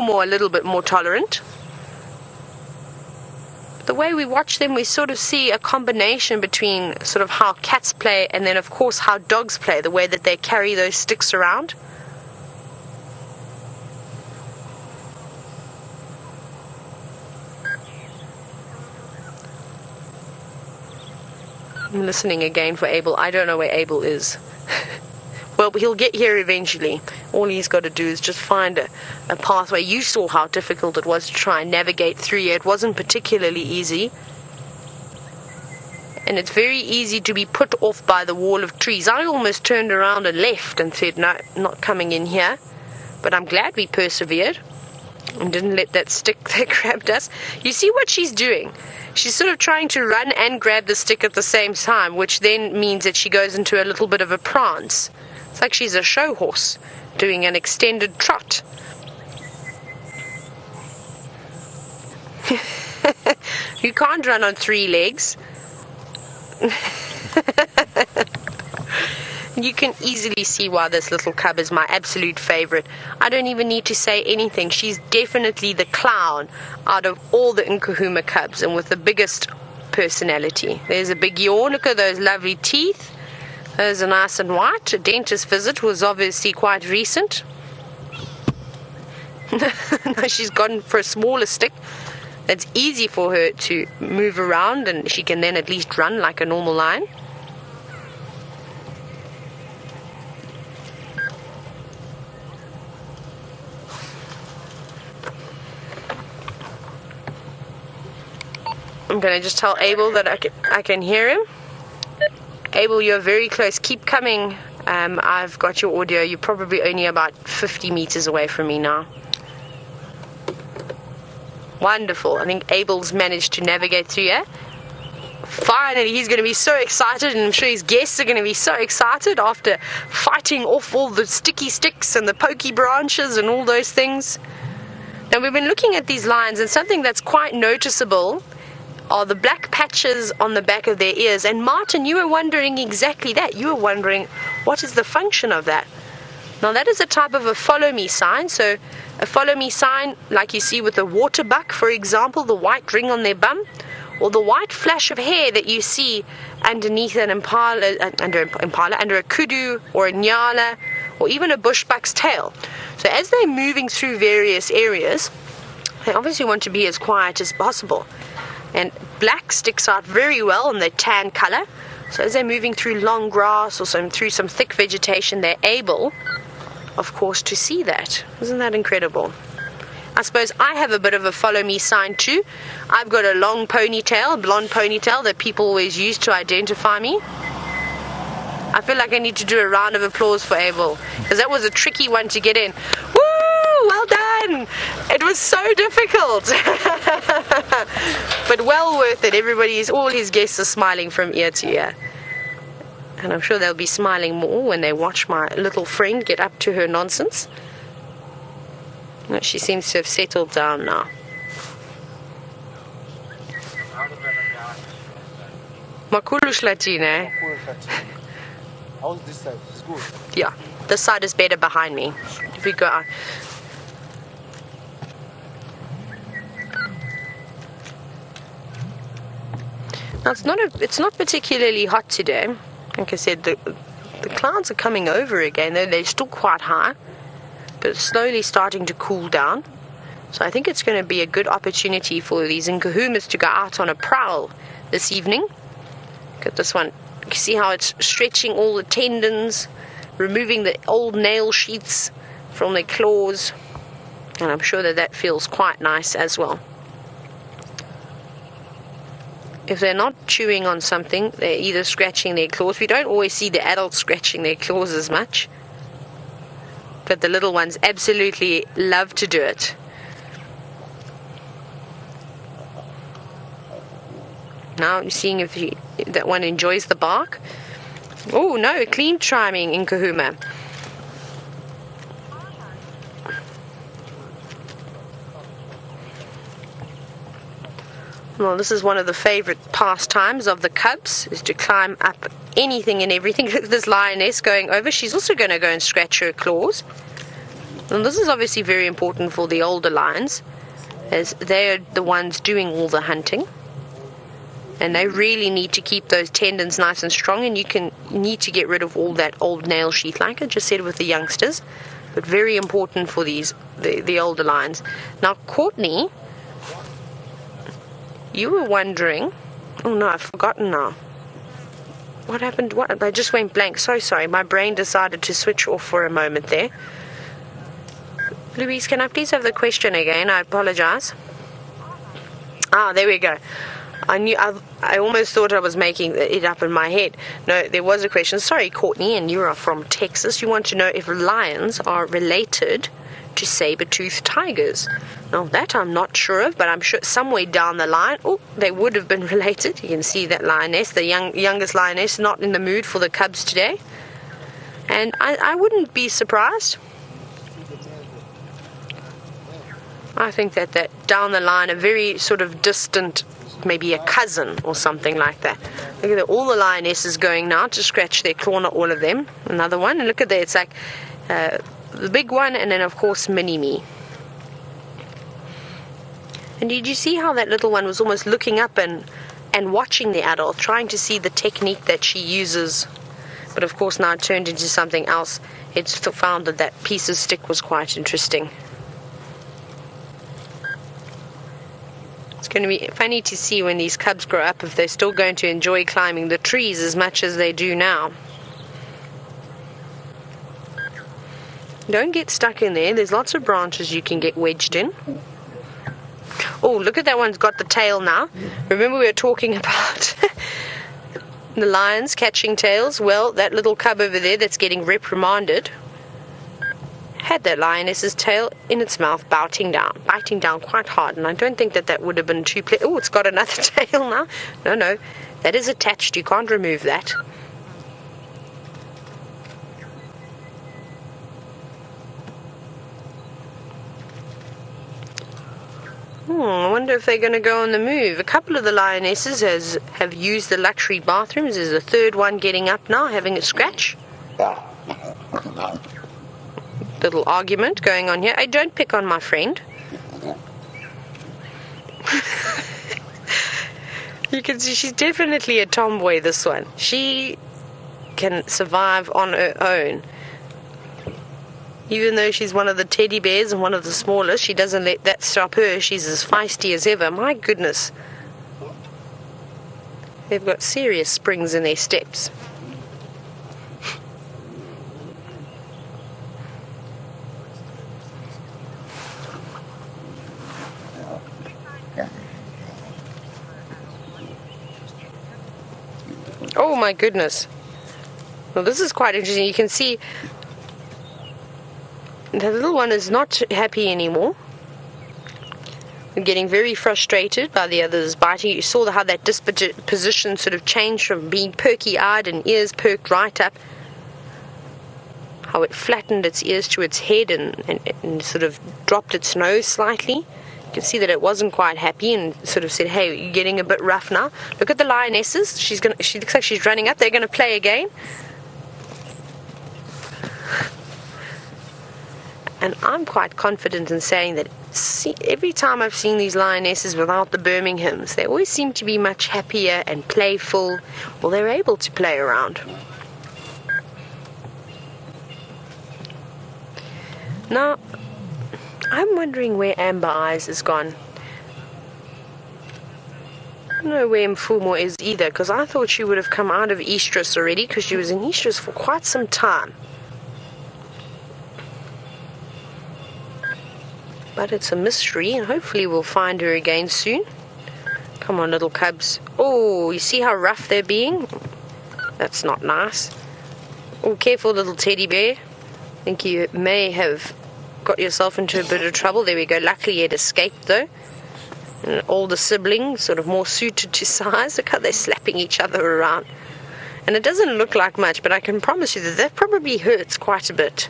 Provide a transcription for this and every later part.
more, a little bit more tolerant. The way we watch them, we sort of see a combination between sort of how cats play and then of course how dogs play, the way that they carry those sticks around. I'm listening again for Abel. I don't know where Abel is. Well, he'll get here eventually. All he's got to do is just find a pathway. You saw how difficult it was to try and navigate through here. It wasn't particularly easy. And it's very easy to be put off by the wall of trees. I almost turned around and left and said, no, not coming in here. But I'm glad we persevered and didn't let that stick that grabbed us. You see what she's doing? She's sort of trying to run and grab the stick at the same time, which then means that she goes into a little bit of a prance. It's like she's a show horse doing an extended trot. You can't run on 3 legs. You can easily see why this little cub is my absolute favorite. I don't even need to say anything. She's definitely the clown out of all the Nkahuma cubs, and with the biggest personality. There's a big yawn. Look at those lovely teeth. Those are nice and white. A dentist visit was obviously quite recent. Now she's gone for a smaller stick. It's easy for her to move around, and she can then at least run like a normal lion. I'm going to just tell Abel that I can hear him. Abel, you're very close. Keep coming. I've got your audio. You're probably only about 50 meters away from me now. Wonderful. I think Abel's managed to navigate through here. Finally, he's going to be so excited, and I'm sure his guests are going to be so excited after fighting off all the sticky sticks and the pokey branches and all those things. Now, we've been looking at these lions, and something that's quite noticeable are the black patches on the back of their ears. And Martin, you were wondering exactly that. You were wondering, what is the function of that? Now, that is a type of a follow me sign. So a follow me sign, like you see with a water buck, for example, the white ring on their bum, or the white flash of hair that you see underneath an impala, under a kudu or a nyala, or even a bushbuck's tail. So as they're moving through various areas, they obviously want to be as quiet as possible. And black sticks out very well in the tan color. So as they're moving through long grass or through some thick vegetation, they're able, of course, to see that. Isn't that incredible? I suppose I have a bit of a follow me sign too. I've got a long ponytail, blonde ponytail that people always use to identify me. I feel like I need to do a round of applause for Abel, because that was a tricky one to get in. Woo! Well done! It was so difficult. But well worth it. All his guests are smiling from ear to ear. And I'm sure they'll be smiling more when they watch my little friend get up to her nonsense. She seems to have settled down now. Makulu Shlatine. How's this side? It's good. Yeah, this side is better behind me. If we go out. Now it's not particularly hot today. Like I said, the clouds are coming over again. They're still quite high, but it's slowly starting to cool down. So I think it's going to be a good opportunity for these Nkahumas to go out on a prowl this evening. Look at this one. You see how it's stretching all the tendons, removing the old nail sheaths from their claws, and I'm sure that feels quite nice as well. If they're not chewing on something, they're either scratching their claws. We don't always see the adults scratching their claws as much, but the little ones absolutely love to do it. Now I'm seeing if that one enjoys the bark. Oh no, clean chiming Nkahuma. Well, this is one of the favorite pastimes of the cubs, is to climb up anything and everything. This lioness going over, she's also going to go and scratch her claws. And this is obviously very important for the older lions, as they're the ones doing all the hunting. And they really need to keep those tendons nice and strong, and you need to get rid of all that old nail sheath, like I just said with the youngsters. But very important for the older lions. Now, Courtney, you were wondering... Oh no, I've forgotten now. What happened? What? I just went blank. So sorry. My brain decided to switch off for a moment there. Louise, can I please have the question again? I apologize. Ah, there we go. I almost thought I was making it up in my head. No, there was a question. Sorry, Courtney, and you are from Texas. You want to know if lions are related to saber-toothed tigers. Now, that I'm not sure of, but I'm sure somewhere down the line, they would have been related. You can see that lioness, the youngest lioness, not in the mood for the cubs today. And I wouldn't be surprised. I think that down the line, a very sort of distant, maybe a cousin or something like that. Look at all the lionesses going now to scratch their claw, not all of them. Another one, and look at that, it's like the big one, and then of course Mini-Me. And did you see how that little one was almost looking up and watching the adult, trying to see the technique that she uses? But of course now it turned into something else. It's found that piece of stick was quite interesting. It's going to be funny to see when these cubs grow up if they're still going to enjoy climbing the trees as much as they do now. Don't get stuck in there. There's lots of branches you can get wedged in. Oh, look at that one's got the tail now. Remember we were talking about the lions catching tails? Well, that little cub over there that's getting reprimanded had that lioness's tail in its mouth, biting down quite hard, and I don't think that would have been too oh, it's got another tail now. No, that is attached. You can't remove that. I wonder if they're going to go on the move. A couple of the lionesses have used the luxury bathrooms. There's a third one getting up now, having a scratch. Little argument going on here. Hey, don't pick on my friend. You can see she's definitely a tomboy, this one. She can survive on her own. Even though she's one of the teddy bears and one of the smallest, she doesn't let that stop her. She's as feisty as ever. My goodness. They've got serious springs in their steps. Oh my goodness. Well, this is quite interesting. You can see the little one is not happy anymore. They're getting very frustrated by the others biting. You saw how that disposition sort of changed from being perky-eyed and ears perked right up. How it flattened its ears to its head and sort of dropped its nose slightly. You can see that it wasn't quite happy and sort of said, hey, you're getting a bit rough now. Look at the lionesses. She looks like she's running up. They're going to play again. And I'm quite confident in saying that every time I've seen these lionesses without the Birminghams, they always seem to be much happier and playful. Well, they're able to play around. Now, I'm wondering where Amber Eyes has gone. I don't know where Mfumo is either, because I thought she would have come out of estrus already, because she was in estrus for quite some time. But it's a mystery, and hopefully we'll find her again soon. Come on, little cubs. Oh, you see how rough they're being? That's not nice. Oh, careful, little teddy bear. I think you may have got yourself into a bit of trouble. There we go. Luckily it escaped though. And all the siblings sort of more suited to size. Look how they're slapping each other around. And it doesn't look like much, but I can promise you that probably hurts quite a bit.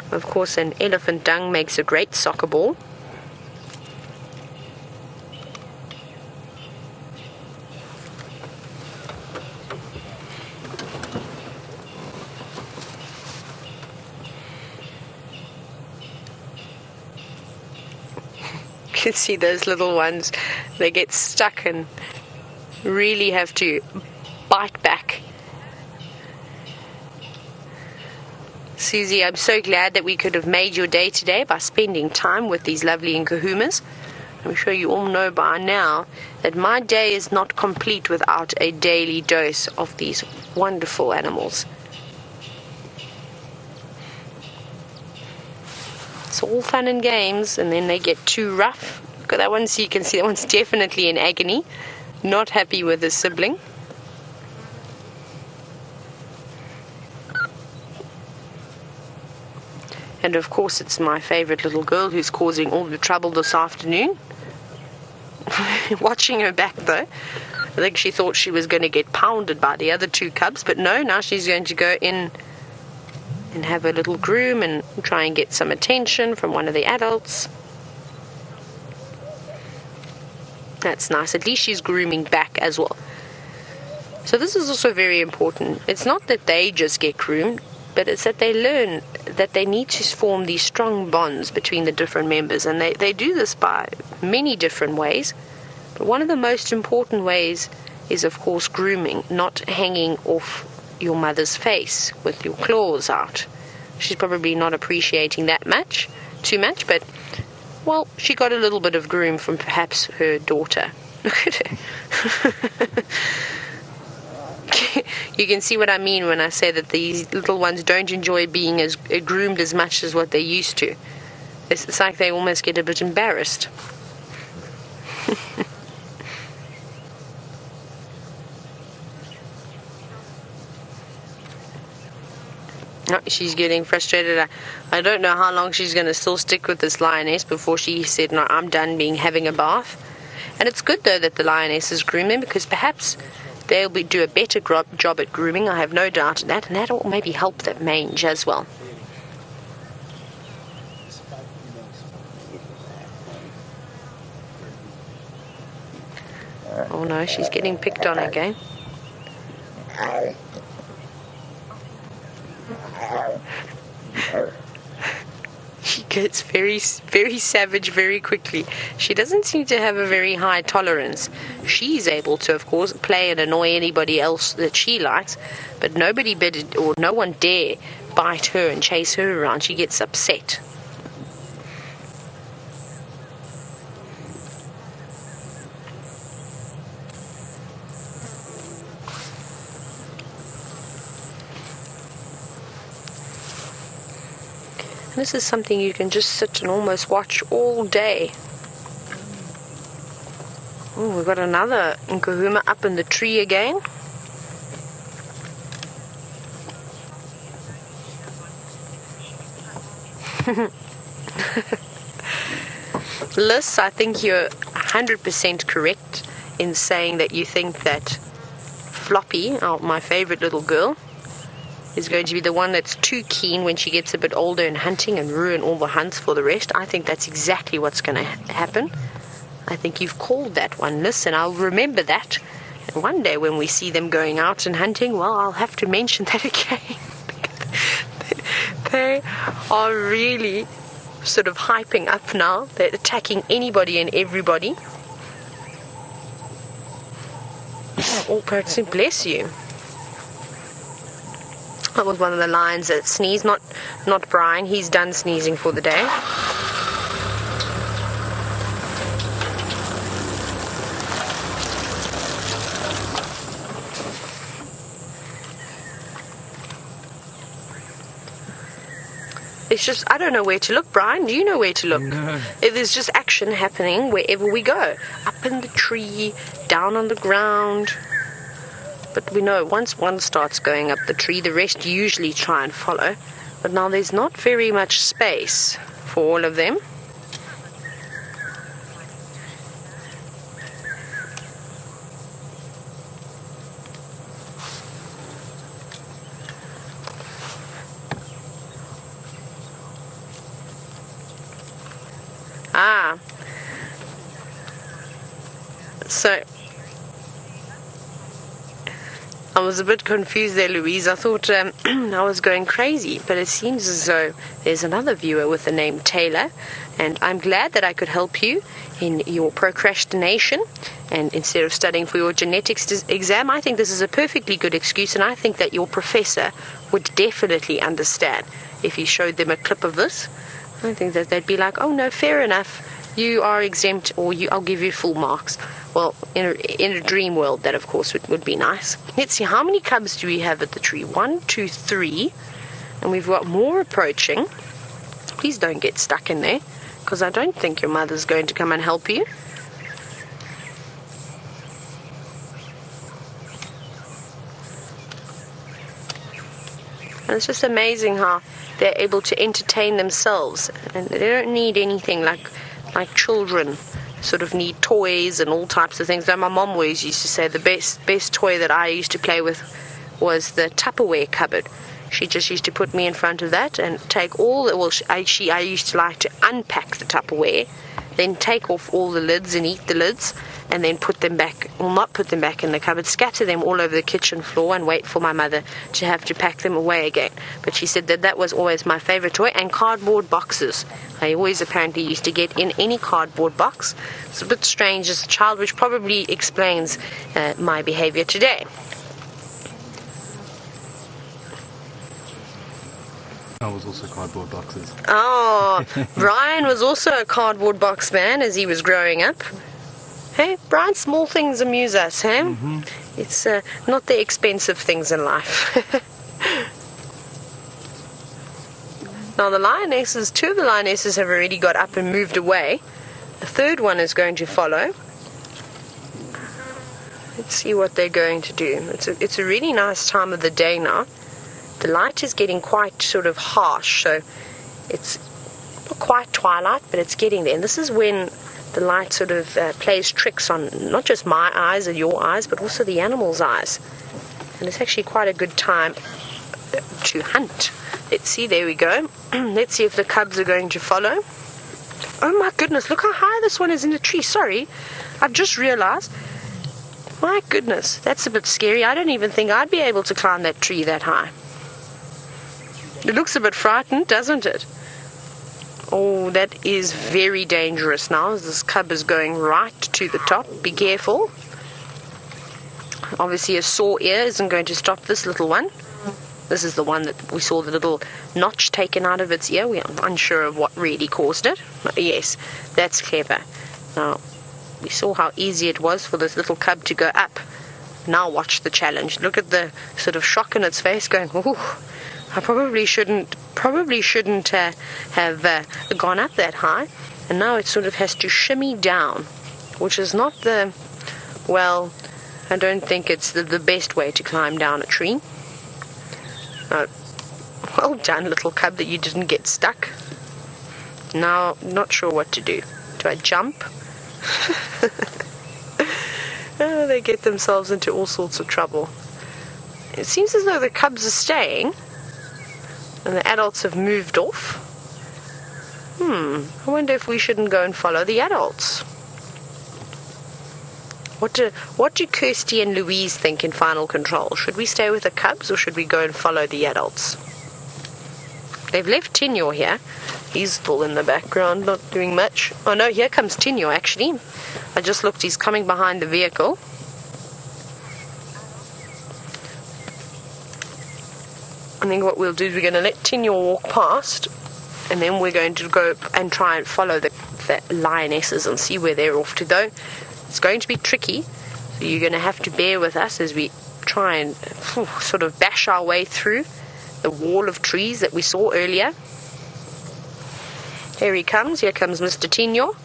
Of course, an elephant dung makes a great soccer ball. can see those little ones. They get stuck and really have to bite back. Susie, I'm so glad that we could have made your day today by spending time with these lovely Nkuhumas. I'm sure you all know by now that my day is not complete without a daily dose of these wonderful animals. It's all fun and games, and then they get too rough. Look at that one, so you can see that one's definitely in agony, not happy with his sibling. And of course it's my favorite little girl who's causing all the trouble this afternoon. Watching her back though, I think she thought she was going to get pounded by the other two cubs, but no, now she's going to go in and have a little groom and try and get some attention from one of the adults. That's nice. At least she's grooming back as well. So this is also very important. It's not that they just get groomed, but it's that they learn that they need to form these strong bonds between the different members, and they do this by many different ways. But one of the most important ways is, of course, grooming, not hanging off your mother's face with your claws out. She's probably not appreciating that too much, but, well, she got a little bit of groom from perhaps her daughter. Look at her. You can see what I mean when I say that these little ones don't enjoy being as groomed as much as what they used to. It's like they almost get a bit embarrassed. Oh, she's getting frustrated. I don't know how long she's going to still stick with this lioness before she said, no, I'm done having a bath. And it's good, though, that the lioness is grooming, because perhaps they'll do a better job at grooming. I have no doubt in that, and that will maybe help that mange as well. Oh no, she's getting picked on again. She gets very, very savage very quickly. She doesn't seem to have a very high tolerance. She's able to, of course, play and annoy anybody else that she likes, but nobody or no one dare bite her and chase her around. She gets upset. This is something you can just sit and almost watch all day. Oh, we've got another Nkuhuma up in the tree again. Liz, I think you're 100% correct in saying that you think that Floppy, my favorite little girl, is going to be the one that's too keen when she gets a bit older in hunting and ruin all the hunts for the rest. I think that's exactly what's going to happen. I think you've called that one, listen, I'll remember that. And one day when we see them going out and hunting, well, I'll have to mention that again. They are really sort of hyping up now. They're attacking anybody and everybody. Oh, person, bless you. That was one of the lions that sneezed, not Brian. He's done sneezing for the day. It's just, I don't know where to look, Brian. Do you know where to look? No. There's just action happening wherever we go. Up in the tree, down on the ground. But we know once one starts going up the tree, the rest usually try and follow. But now there's not very much space for all of them. So I was a bit confused there, Louise. I thought I was going crazy, but it seems as though there's another viewer with the name Taylor, and I'm glad that I could help you in your procrastination. And instead of studying for your genetics exam, I think this is a perfectly good excuse, and I think that your professor would definitely understand if you showed them a clip of this. I think that they'd be like, oh no, fair enough, you are exempt, or I'll give you full marks. Well, in a dream world, that of course would be nice. Let's see, how many cubs do we have at the tree? 1, 2, 3, and we've got more approaching. Please don't get stuck in there, because I don't think your mother's going to come and help you. And it's just amazing how they're able to entertain themselves, and they don't need anything like children sort of need toys and all types of things. Though my mom always used to say the best toy that I used to play with was the Tupperware cupboard. She just used to put me in front of that and take all the, well, I used to like to unpack the Tupperware, then take off all the lids and eat the lids, and then put them back, or not put them back in the cupboard, scatter them all over the kitchen floor and wait for my mother to have to pack them away again. But she said that was always my favorite toy. And cardboard boxes. I always apparently used to get in any cardboard box. It's a bit strange as a child, which probably explains my behavior today. I was also cardboard boxes. Oh, Brian was also a cardboard box man as he was growing up. Hey, Brian, small things amuse us, hey? Mm-hmm. It's not the expensive things in life. Now the lionesses, 2 of the lionesses have already got up and moved away. The third one is going to follow. Let's see what they're going to do. It's a really nice time of the day now. The light is getting quite sort of harsh, so it's not quite twilight, but it's getting there. And this is when the light sort of plays tricks on not just my eyes and your eyes, but also the animals' eyes. And it's actually quite a good time to hunt. Let's see, there we go. Let's see if the cubs are going to follow. Oh my goodness, look how high this one is in the tree. Sorry, I've just realized. My goodness, that's a bit scary. I don't even think I'd be able to climb that tree that high. It looks a bit frightened, doesn't it? Oh, that is very dangerous now. This cub is going right to the top. Be careful. Obviously a sore ear isn't going to stop this little one. This is the one that we saw the little notch taken out of its ear. We are unsure of what really caused it. Yes, that's clever. Now, we saw how easy it was for this little cub to go up. Now watch the challenge. Look at the sort of shock in its face going, ooh, I probably shouldn't have gone up that high. And now it sort of has to shimmy down, which is not the, well, I don't think it's the best way to climb down a tree. Well done, little cub, that you didn't get stuck. Now, not sure what to do. Do I jump? Oh, they get themselves into all sorts of trouble. It seems as though the cubs are staying and the adults have moved off. I wonder if we shouldn't go and follow the adults. What do Kirsty and Louise think in Final Control? Should we stay with the cubs or should we go and follow the adults? They've left Tinyo here. He's still in the background, not doing much. Oh no, here comes Tinyo actually. I just looked, he's coming behind the vehicle. I think what we'll do is we're going to let Tinyo walk past, and then we're going to go and try and follow the lionesses and see where they're off to, though. It's going to be tricky, so you're going to have to bear with us as we try and sort of bash our way through the wall of trees that we saw earlier. Here he comes. Here comes Mr. Tinyo.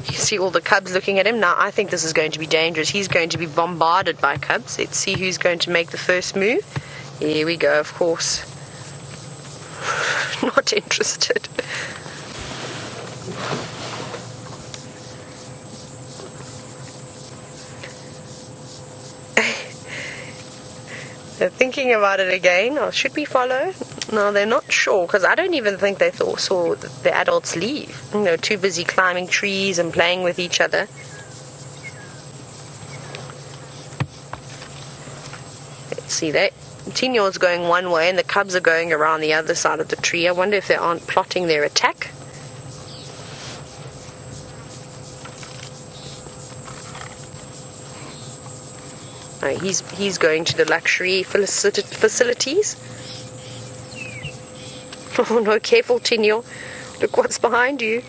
You see all the cubs looking at him. Now, I think this is going to be dangerous. He's going to be bombarded by cubs. Let's see who's going to make the first move. Here we go, of course. Not interested. They're thinking about it again. Or should we follow? No, they're not sure, because I don't even think they saw the adults leave. They were too busy climbing trees and playing with each other. See that? Tinyor's going one way and the cubs are going around the other side of the tree. I wonder if they aren't plotting their attack. Oh, he's going to the luxury facilities. Oh no, careful Tinyor. Look what's behind you.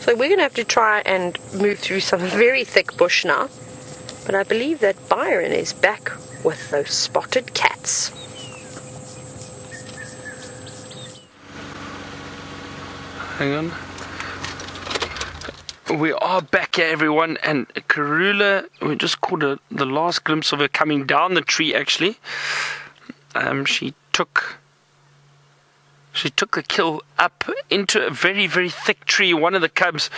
So we're going to have to try and move through some very thick bush now. But I believe that Byron is back with those spotted cats. Hang on. We are back here, everyone, and Karula, we just caught the last glimpse of her coming down the tree, actually. She took the kill up into a very, very thick tree, one of the cubs,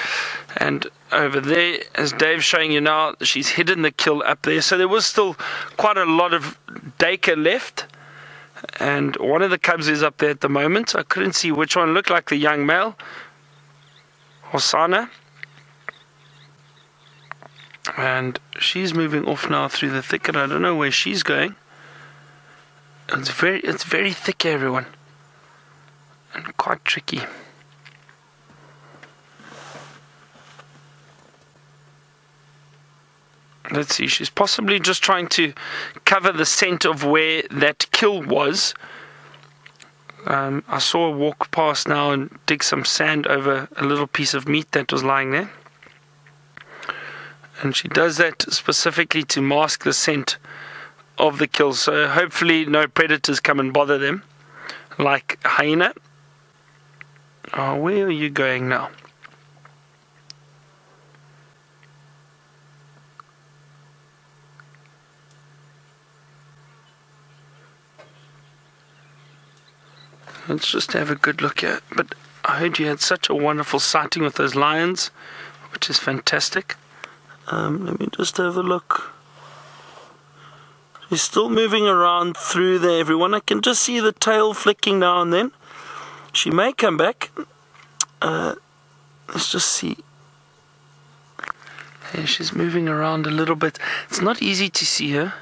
and over there, as Dave's showing you now, she's hidden the kill up there. So there was still quite a lot of Dacre left, and one of the cubs is up there at the moment. I couldn't see which one. Looked like the young male, Hosanna. And she's moving off now through the thicket. I don't know where she's going. It's very thick, everyone, and quite tricky. Let's see, she's possibly just trying to cover the scent of where that kill was. I saw her walk past now and dig some sand over a little piece of meat that was lying there. And she does that specifically to mask the scent of the kill, so hopefully no predators come and bother them, like hyena. Oh, where are you going now? Let's just have a good look here. But I heard you had such a wonderful sighting with those lions, which is fantastic. Let me just have a look. She's still moving around through there, everyone. I can just see the tail flicking now and then. She may come back. Let's just see. Yeah, she's moving around a little bit. It's not easy to see her.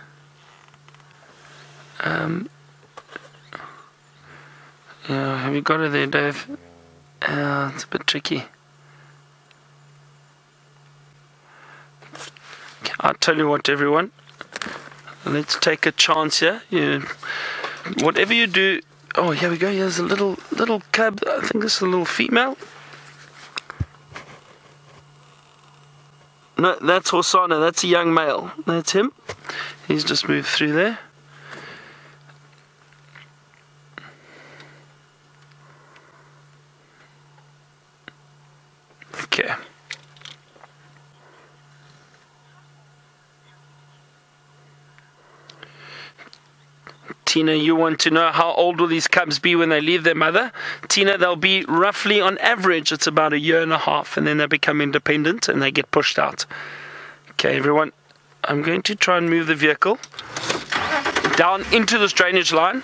Yeah, have you got her there, Dave? It's a bit tricky. I'll tell you what, everyone. Let's take a chance here. Whatever you do. Oh, here we go. Here's a little cub. I think this is a little female. No, that's Hosanna. That's a young male. That's him. He's just moved through there. Okay. Tina, you want to know how old will these cubs be when they leave their mother? Tina, they'll be roughly, on average, it's about 1.5 years, and then they become independent and they get pushed out. Okay, everyone, I'm going to try and move the vehicle down into this drainage line.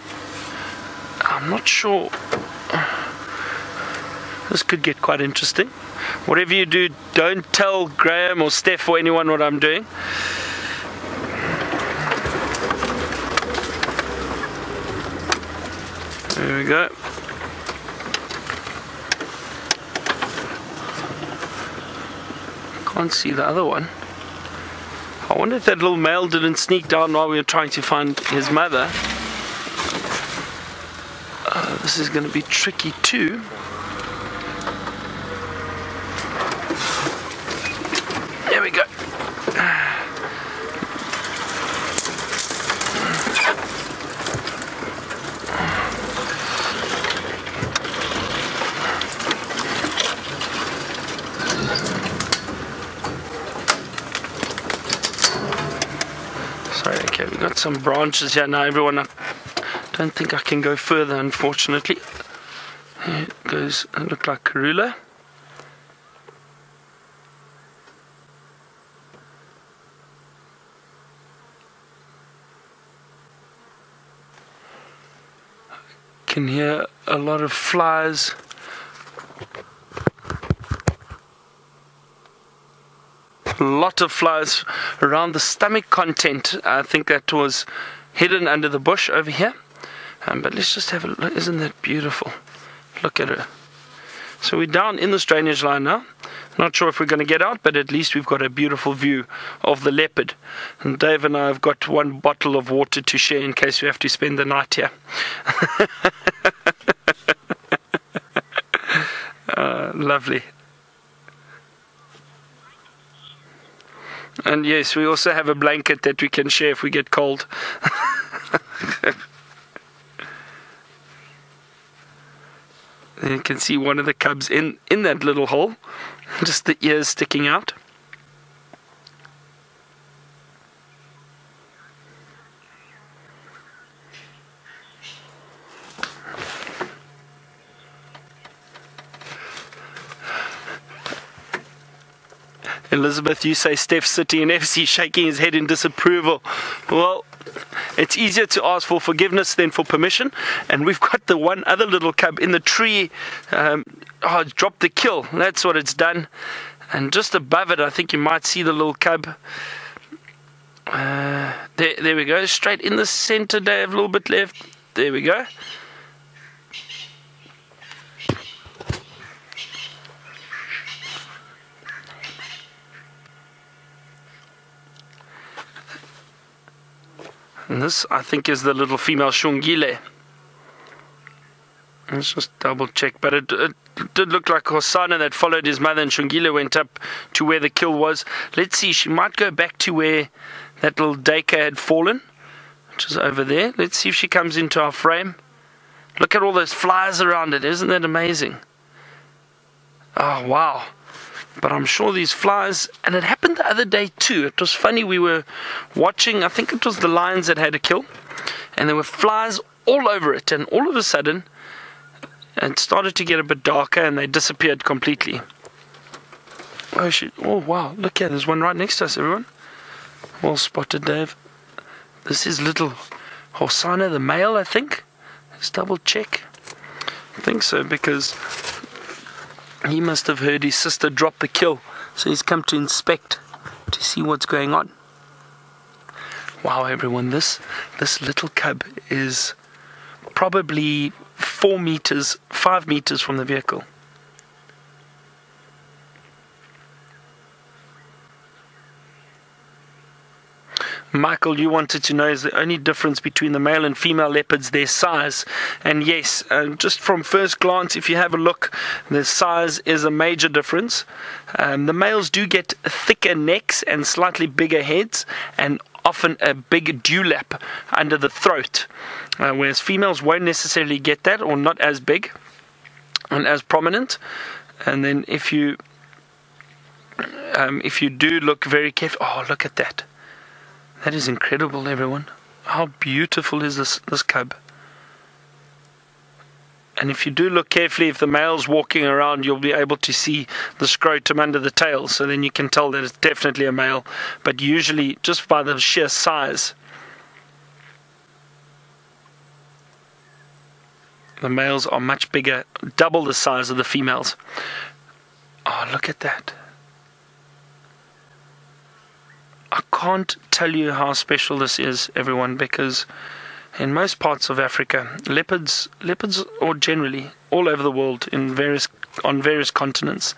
I'm not sure. This could get quite interesting. Whatever you do, don't tell Graham or Steph or anyone what I'm doing. There we go. Can't see the other one. I wonder if that little male didn't sneak down while we were trying to find his mother. This is going to be tricky too. There we go. Sorry, okay, we've got some branches here now, everyone. I don't think I can go further, unfortunately. Here it goes, it looks like Karula. Can hear a lot of flies. lot of flies around the stomach content. I think that was hidden under the bush over here. But let's just have a look. Isn't that beautiful? Look at her. So we're down in the drainage line now. Not sure if we're going to get out, but at least we've got a beautiful view of the leopard. And Dave and I have got one bottle of water to share in case we have to spend the night here. Lovely. And yes, we also have a blanket that we can share if we get cold. And you can see one of the cubs in that little hole, just the ears sticking out. Elizabeth, you say Steph's sitting in FC shaking his head in disapproval. Well, it's easier to ask for forgiveness than for permission. And we've got the one other little cub in the tree. It's dropped the kill. That's what it's done. And just above it, I think you might see the little cub. There we go. Straight in the center, Dave. A little bit left. There we go. And this, I think, is the little female shungile. Let's just double check. But it did look like Hosana that followed his mother, and shungile went up to where the kill was. Let's see, she might go back to where that little deka had fallen, which is over there. Let's see if she comes into our frame. Look at all those flies around it. Isn't that amazing? Oh, wow. But I'm sure these flies, and it happened the other day too. It was funny, we were watching, I think it was the lions that had a kill, and there were flies all over it, and all of a sudden it started to get a bit darker and they disappeared completely. Oh shit, oh wow, look here, there's one right next to us, everyone. Well spotted, Dave. This is little Hosana, the male, I think. Let's double check. I think so, because he must have heard his sister drop the kill, so he's come to inspect to see what's going on. Wow, everyone, this little cub is probably 5 meters from the vehicle. Michael, you wanted to know, is the only difference between the male and female leopards their size? And yes, just from first glance, if you have a look, the size is a major difference. The males do get thicker necks and slightly bigger heads, and often a big dewlap under the throat, whereas females won't necessarily get that, or not as big and as prominent. And then if you do look very careful, oh, look at that. That is incredible, everyone. How beautiful is this cub? And if you do look carefully, if the male's walking around, you'll be able to see the scrotum under the tail. So then you can tell that it's definitely a male. But usually, just by the sheer size, the males are much bigger, double the size of the females. Oh, look at that. I can't tell you how special this is, everyone, because in most parts of Africa, leopards, or generally all over the world, on various continents,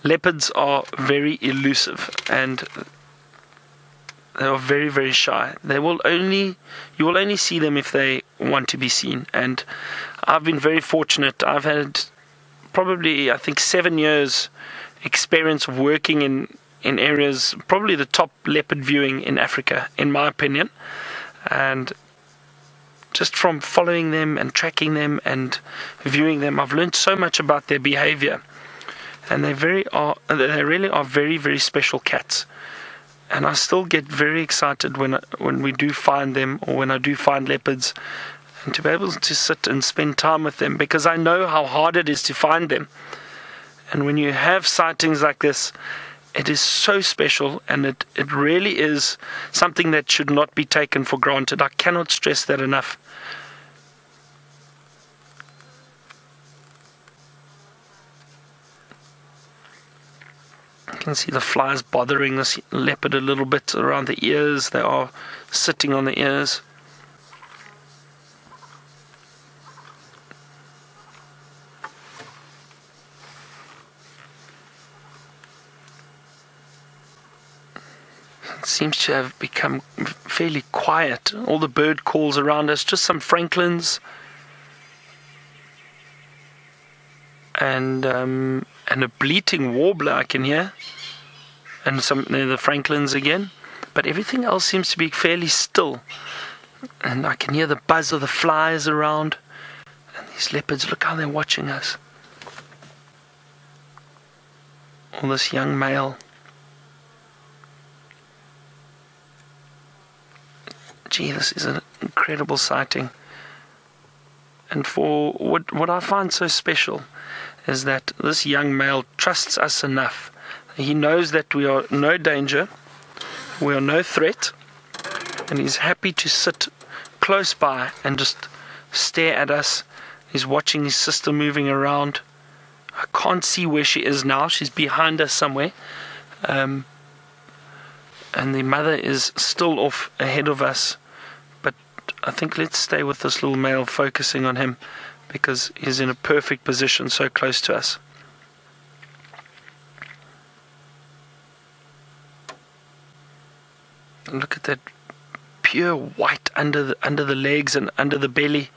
leopards are very elusive and they are very, very shy. You will only see them if they want to be seen. And I've been very fortunate. I've had probably, I think, 7 years experience of working in areas, probably the top leopard viewing in Africa, in my opinion. And just from following them and tracking them and viewing them, I've learned so much about their behavior. And they really are very, very special cats. And I still get very excited when we do find them, or when I do find leopards, and to be able to sit and spend time with them, because I know how hard it is to find them. And when you have sightings like this, it is so special, and it really is something that should not be taken for granted. I cannot stress that enough. can see the flies bothering this leopard a little bit around the ears. They are sitting on the ears. It seems to have become fairly quiet. All the bird calls around us, just some francolins and a bleating warbler I can hear, and the francolins again, but everything else seems to be fairly still, and I can hear the buzz of the flies around. And these leopards, look how they're watching us. All this young male. Gee, this is an incredible sighting. And for what I find so special is that this young male trusts us enough. He knows that we are no danger, we are no threat, and he's happy to sit close by and just stare at us. He's watching his sister moving around. I can't see where she is now. She's behind us somewhere. And the mother is still off ahead of us. But I think let's stay with this little male, focusing on him, because he's in a perfect position so close to us. And look at that pure white under the legs and under the belly.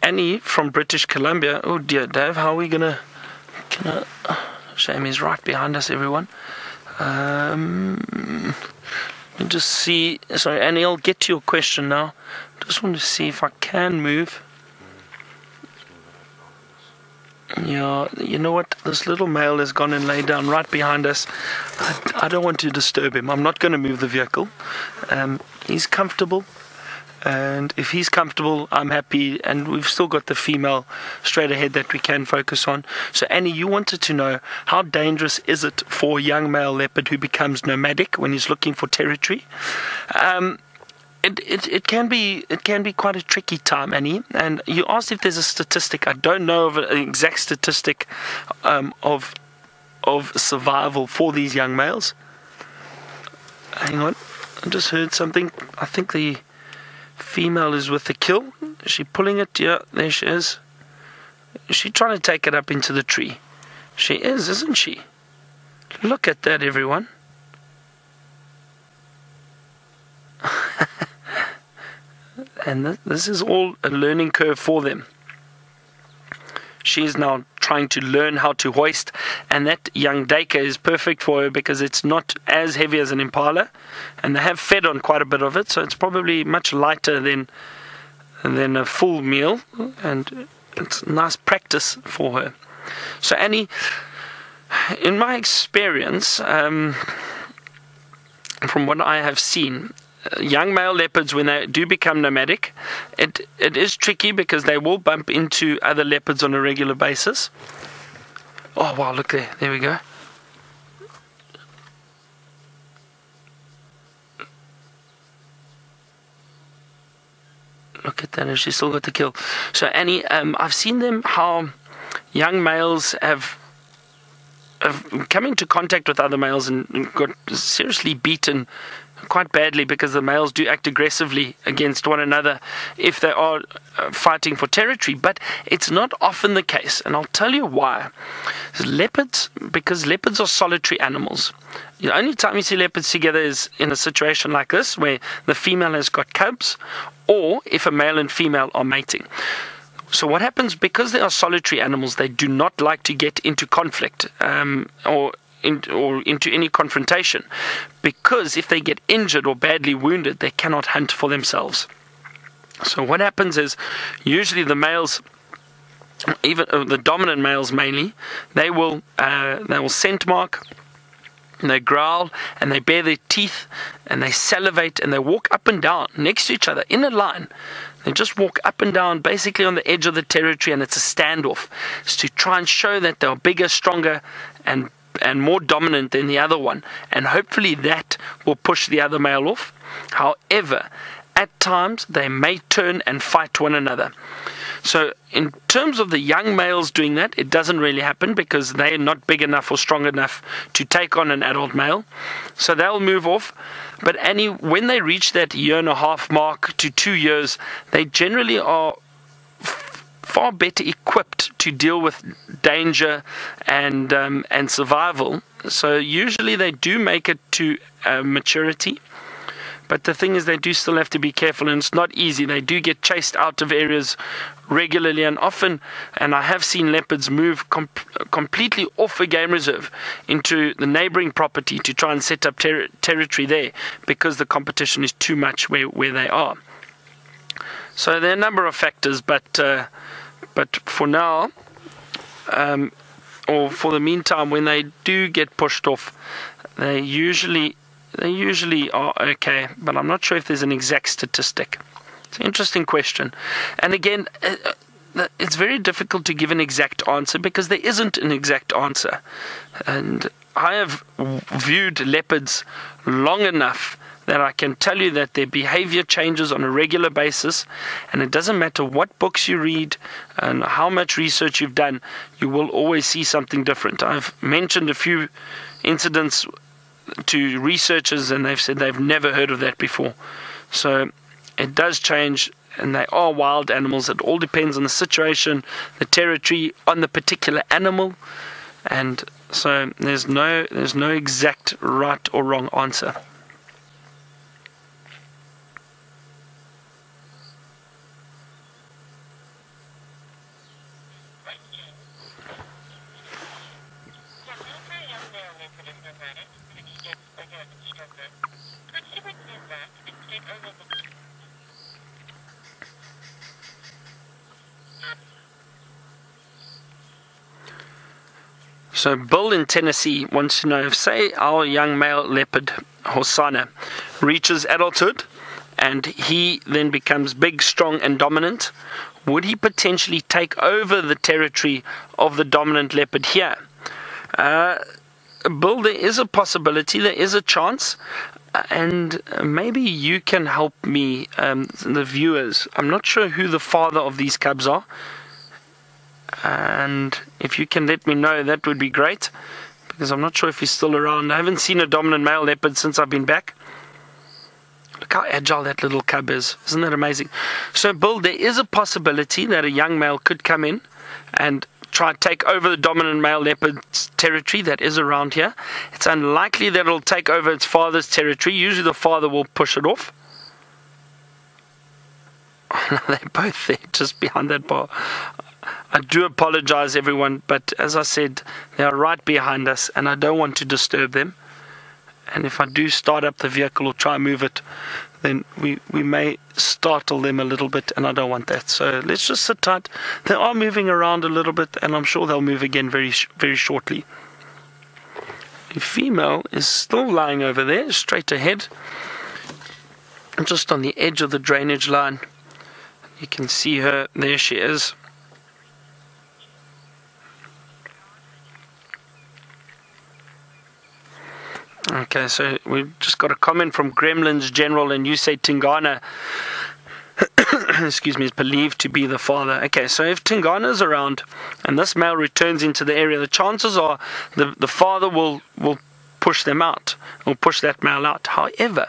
Annie from British Columbia. Oh dear, Dave, how are we gonna? Shame he's right behind us, everyone. Let me just see. Sorry, Annie, I'll get to your question now. Just want to see if I can move. Yeah, you know what? This little male has gone and laid down right behind us. I don't want to disturb him. I'm not going to move the vehicle. He's comfortable. And if he's comfortable, I'm happy, and we've still got the female straight ahead that we can focus on. So Annie, you wanted to know, how dangerous is it for a young male leopard who becomes nomadic when he's looking for territory? It can be quite a tricky time, Annie. And you asked if there's a statistic. I don't know of an exact statistic of survival for these young males. Hang on, I just heard something. I think the female is with the kill. Is she pulling it? Yeah, there she is. Is she trying to take it up into the tree? She is, isn't she? Look at that, everyone. And this is all a learning curve for them. She is now trying to learn how to hoist, and that young Dacre is perfect for her because it's not as heavy as an impala, and they have fed on quite a bit of it, so it's probably much lighter than a full meal, and it's nice practice for her. So Annie, in my experience, from what I have seen, young male leopards, when they do become nomadic, it is tricky because they will bump into other leopards on a regular basis. Oh wow, look there we go. Look at that, she's still got the kill. So Annie, I've seen them, how young males have come into contact with other males and got seriously beaten quite badly, because the males do act aggressively against one another if they are fighting for territory. But it's not often the case, and I'll tell you why. Because leopards are solitary animals. The only time you see leopards together is in a situation like this, where the female has got cubs, or if a male and female are mating. So what happens, because they are solitary animals, they do not like to get into conflict or into any confrontation, because if they get injured or badly wounded, they cannot hunt for themselves. So what happens is, usually the males, even the dominant males mainly, they will scent mark, and they growl, and they bare their teeth, and they salivate, and they walk up and down next to each other in a line. They just walk up and down basically on the edge of the territory, and it's a standoff. It's to try and show that they are bigger, stronger, and more dominant than the other one, and hopefully that will push the other male off. However, at times they may turn and fight one another. So in terms of the young males doing that, it doesn't really happen because they are not big enough or strong enough to take on an adult male. So they'll move off. But when they reach that 1.5 year mark to 2 years, they generally are far better equipped to deal with danger and survival. So usually they do make it to maturity. But the thing is, they do still have to be careful, and it's not easy. They do get chased out of areas regularly and often, and I have seen leopards move completely off a game reserve into the neighboring property to try and set up territory there because the competition is too much where they are. So there are a number of factors, but for now, or for the meantime, when they do get pushed off, they usually are okay, but I'm not sure if there's an exact statistic. It's an interesting question. And again, it's very difficult to give an exact answer because there isn't an exact answer. And I have viewed leopards long enough that I can tell you that their behavior changes on a regular basis, and it doesn't matter what books you read and how much research you've done, you will always see something different. I've mentioned a few incidents to researchers, and they've said they've never heard of that before. So it does change, and they are wild animals. It all depends on the situation, the territory, on the particular animal, and so there's no exact right or wrong answer. So Bill in Tennessee wants to know if, say, our young male leopard, Hosanna, reaches adulthood and he then becomes big, strong and dominant, would he potentially take over the territory of the dominant leopard here? Bill, there is a possibility, there is a chance, and maybe you can help me, the viewers. I'm not sure who the father of these cubs are, and if you can let me know, that would be great, because I'm not sure if he's still around. I haven't seen a dominant male leopard since I've been back. Look how agile that little cub is. Isn't that amazing? So, Bill, there is a possibility that a young male could come in and try and take over the dominant male leopard's territory that is around here. It's unlikely that it'll take over its father's territory. Usually the father will push it off. They're both there, just behind that bar. I do apologize, everyone, but as I said, they are right behind us, and I don't want to disturb them. And if I do start up the vehicle or try and move it, then we may startle them a little bit, and I don't want that. So let's just sit tight. They are moving around a little bit, and I'm sure they'll move again very shortly. The female is still lying over there, straight ahead, just on the edge of the drainage line. You can see her. There she is. Okay, so we've just got a comment from Gremlins General, and you say Tingana excuse me, is believed to be the father. Okay, so if Tingana's around and this male returns into the area, the chances are the father will push them out, will push that male out. However,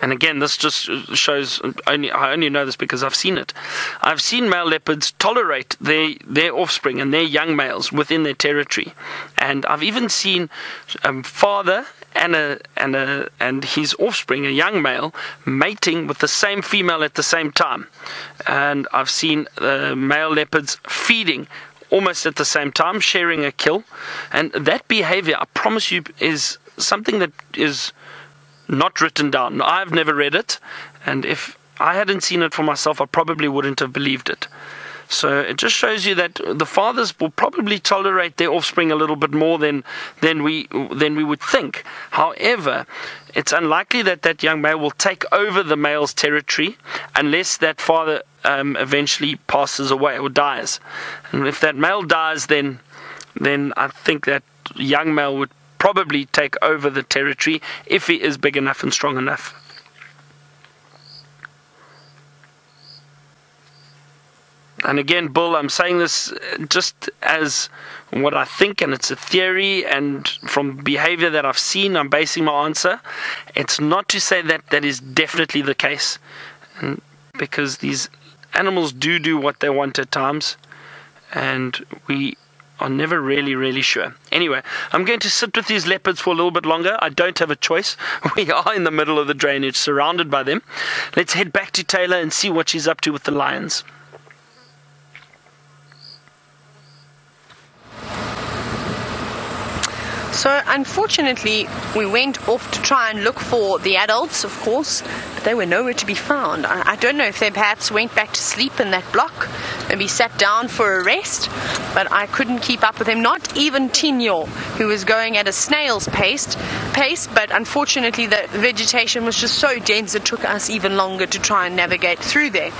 and again, this just shows, I only know this because I've seen it. I've seen male leopards tolerate their offspring and their young males within their territory. And I've even seen father and his offspring, a young male, mating with the same female at the same time. And I've seen male leopards feeding almost at the same time, sharing a kill. And that behavior, I promise you, is something that is not written down. I've never read it, and if I hadn't seen it for myself, I probably wouldn't have believed it. So it just shows you that the fathers will probably tolerate their offspring a little bit more than we would think. However, it's unlikely that young male will take over the male's territory unless that father eventually passes away or dies. And if that male dies, then then I think that young male would probably take over the territory if he is big enough and strong enough. And again, Bull, I'm saying this just as what I think, and it's a theory, and from behavior that I've seen, I'm basing my answer. It's not to say that that is definitely the case, because these animals do what they want at times, and we are never really sure. Anyway, I'm going to sit with these leopards for a little bit longer. I don't have a choice. We are in the middle of the drainage, surrounded by them. Let's head back to Taylor and see what she's up to with the lions. So unfortunately, we went off to try and look for the adults, of course, but they were nowhere to be found. I don't know if they perhaps went back to sleep in that block, maybe sat down for a rest, but I couldn't keep up with them. Not even Tinyo, who was going at a snail's pace, but unfortunately the vegetation was just so dense it took us even longer to try and navigate through there.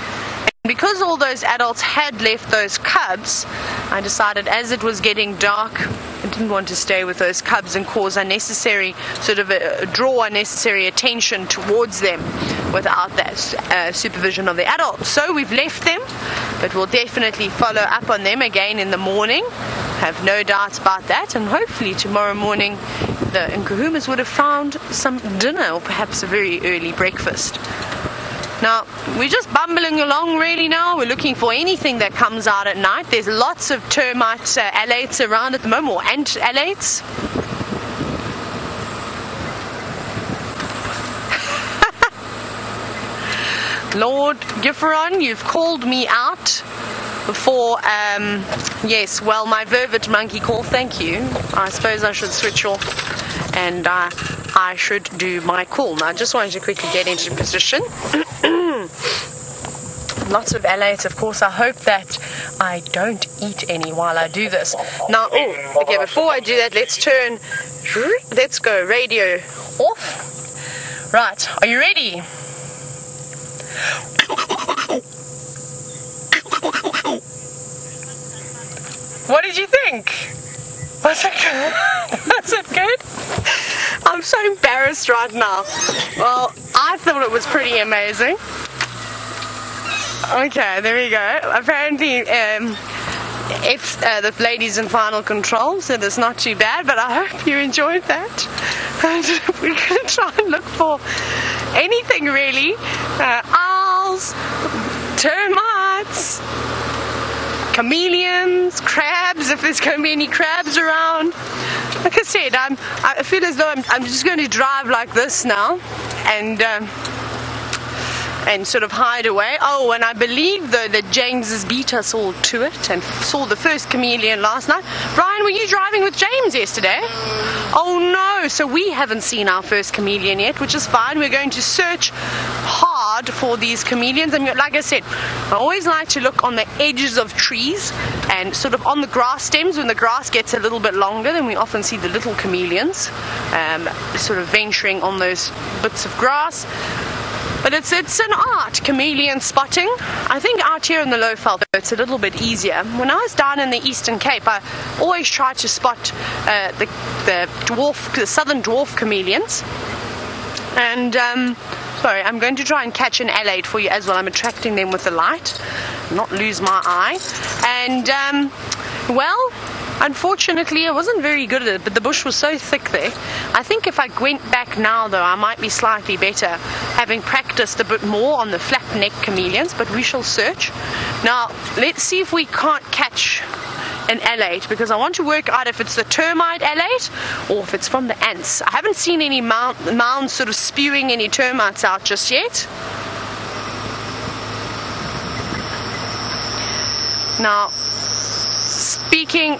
Because all those adults had left those cubs, I decided as it was getting dark, I didn't want to stay with those cubs and cause unnecessary, draw unnecessary attention towards them without that supervision of the adults. So we've left them, but we'll definitely follow up on them again in the morning. Have no doubts about that, and hopefully tomorrow morning the Nkuhumas would have found some dinner, or perhaps a very early breakfast. Now, we're just bumbling along really now. We're looking for anything that comes out at night. There's lots of termite alates around at the moment, or ant alates. Lord Gifferon, you've called me out for, yes, well, my Vervet Monkey call, thank you. I suppose I should switch off and I should do my call. Now, I just wanted to quickly get into position. Lots of alates, of course. I hope that I don't eat any while I do this. Now, okay, before I do that, let's go radio off. Right, are you ready? What did you think? Was it good? Was it good? I'm so embarrassed right now. Well, I thought it was pretty amazing. Okay, there we go. Apparently, the lady's in final control, so that's not too bad, but I hope you enjoyed that. And we're going to try and look for anything really. Owls, termites, chameleons, crabs, if there's going to be any crabs around. Like I said, I feel as though I'm just going to drive like this now and sort of hide away. Oh, and I believe though that James's beat us all to it and saw the first chameleon last night. Brian, were you driving with James yesterday? Oh no, so we haven't seen our first chameleon yet, which is fine. We're going to search hard for these chameleons, and like I said, I always like to look on the edges of trees and sort of on the grass stems. When the grass gets a little bit longer, then we often see the little chameleons sort of venturing on those bits of grass. But it's an art, chameleon spotting. I think out here in the Lowveld it's a little bit easier. When I was down in the Eastern Cape, I always tried to spot the southern dwarf chameleons. And sorry, I'm going to try and catch an alate for you as well. I'm attracting them with the light, not lose my eye. And well, unfortunately, I wasn't very good at it, but the bush was so thick there. I think if I went back now, though, I might be slightly better, having practiced a bit more on the flat-necked chameleons, but we shall search. Now, let's see if we can't catch an alate, because I want to work out if it's the termite alate or if it's from the ants. I haven't seen any mounds sort of spewing any termites out just yet. Now, speaking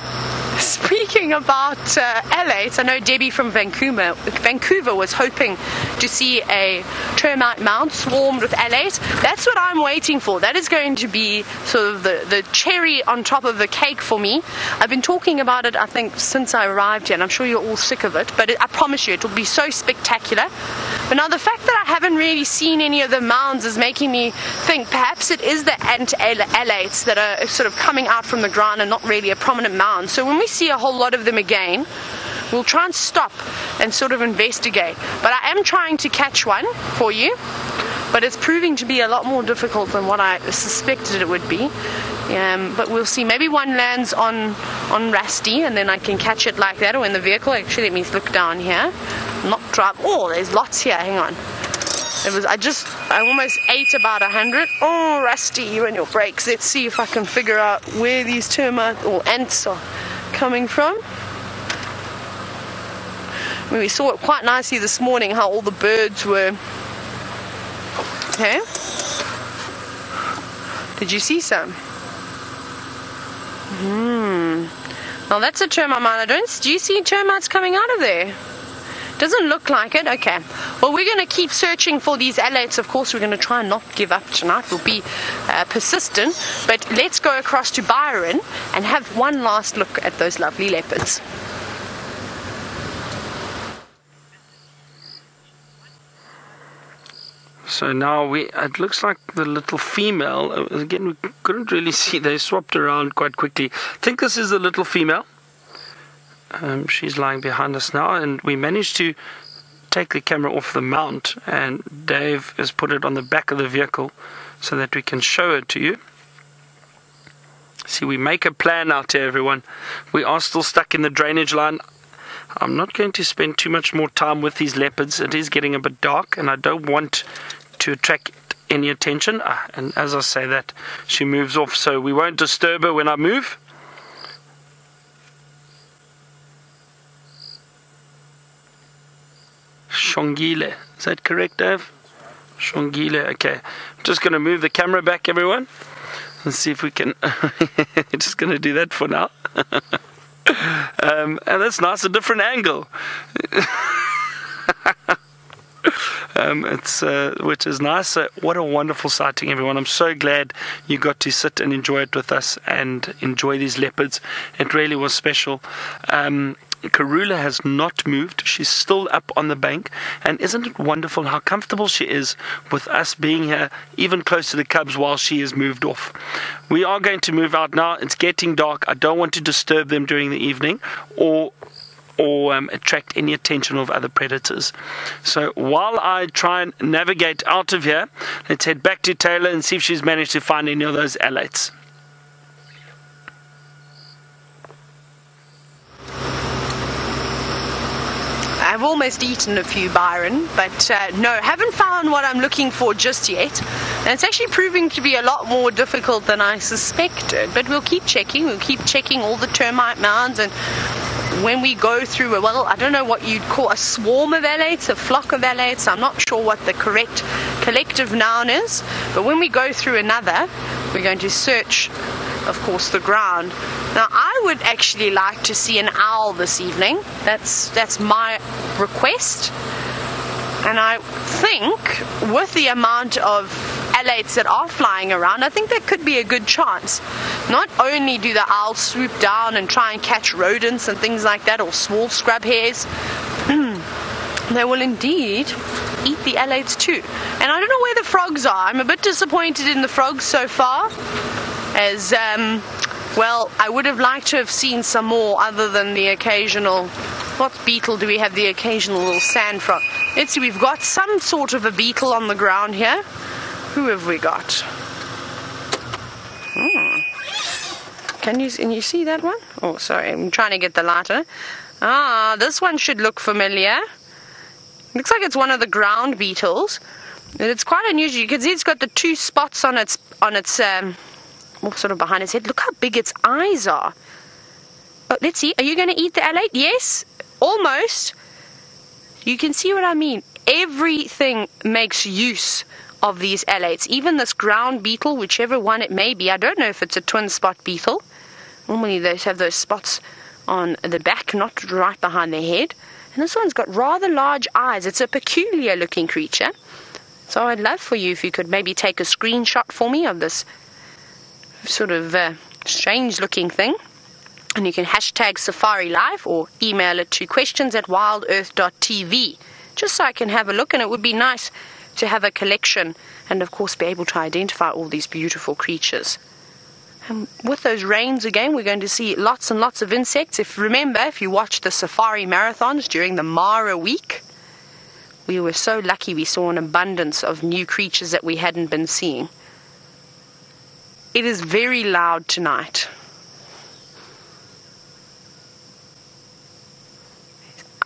about alates, I know Debbie from Vancouver was hoping to see a termite mound swarmed with alates. That's what I'm waiting for. That is going to be sort of the cherry on top of the cake for me. I've been talking about it, I think, since I arrived here, and I'm sure you're all sick of it, but I promise you it will be so spectacular. But now the fact that I haven't really seen any of the mounds is making me think perhaps it is the ant alates that are sort of coming out from the ground and not really a prominent mound. So when we see a whole lot of them again, we'll try and stop and sort of investigate. But I am trying to catch one for you, but it's proving to be a lot more difficult than what I suspected it would be. But we'll see. Maybe one lands on Rusty and then I can catch it like that, or in the vehicle. Actually, let me look down here. Not drive. Oh, there's lots here. Hang on. I almost ate about 100. Oh, Rusty, you and your brakes. Let's see if I can figure out where these termites or ants are coming from. We saw it quite nicely this morning how all the birds were. Okay. Did you see some? Now that's a termite mine. Do you see termites coming out of there? Doesn't look like it. Okay. Well, we're going to keep searching for these alates. Of course, we're going to try and not give up tonight. We'll be persistent. But let's go across to Byron and have one last look at those lovely leopards. So now it looks like the little female, again, we couldn't really see, they swapped around quite quickly. I think this is the little female. She's lying behind us now, and we managed to take the camera off the mount, and Dave has put it on the back of the vehicle so that we can show it to you. See, we make a plan out here, everyone. We are still stuck in the drainage line. I'm not going to spend too much more time with these leopards. It is getting a bit dark, and I don't want to attract any attention. And as I say that, she moves off, so we won't disturb her when I move. Shongile, is that correct, Dave? Shongile, okay. I'm just going to move the camera back, everyone, and see if we can. Just going to do that for now. And that's nice, a different angle. Which is nice. What a wonderful sighting, everyone. I'm so glad you got to sit and enjoy it with us and enjoy these leopards. It really was special. Karula has not moved. She's still up on the bank, and isn't it wonderful how comfortable she is with us being here even close to the cubs while she is moved off. We are going to move out now. It's getting dark. I don't want to disturb them during the evening or attract any attention of other predators. So while I try and navigate out of here, let's head back to Taylor and see if she's managed to find any of those alates. I've almost eaten a few, Byron, but no, haven't found what I'm looking for just yet. And it's actually proving to be a lot more difficult than I suspected. But we'll keep checking. We'll keep checking all the termite mounds, and when we go through, well, I don't know what you'd call a swarm of alates, a flock of alates. I'm not sure what the correct collective noun is. But when we go through another, we're going to search, of course, the ground. Now, I would actually like to see an owl this evening. That's my request. And I think with the amount of alates that are flying around, I think that could be a good chance. Not only do the owls swoop down and try and catch rodents and things like that, or small scrub hares, they will indeed eat the alates too. And I don't know where the frogs are. I'm a bit disappointed in the frogs so far, as well, I would have liked to have seen some more other than the occasional. What beetle do we have? The occasional little sand frog. Let's see, we've got some sort of a beetle on the ground here. Who have we got? Can you see that one? Oh, sorry, I'm trying to get the lighter. Ah, this one should look familiar. Looks like it's one of the ground beetles. And it's quite unusual. You can see it's got the two spots on its sort of behind its head. Look how big its eyes are. Oh, let's see. Are you going to eat the alate? Yes, almost. You can see what I mean. Everything makes use of these alates. Even this ground beetle, whichever one it may be. I don't know if it's a twin spot beetle. Normally they have those spots on the back, not right behind their head. And this one's got rather large eyes. It's a peculiar looking creature. So I'd love for you if you could maybe take a screenshot for me of this sort of strange looking thing. And you can hashtag Safari Live or email it to questions@wildearth.tv just so I can have a look, and it would be nice to have a collection and of course be able to identify all these beautiful creatures. And with those rains again, we're going to see lots and lots of insects. If you watched the safari marathons during the Mara week, we were so lucky we saw an abundance of new creatures that we hadn't been seeing. It is very loud tonight.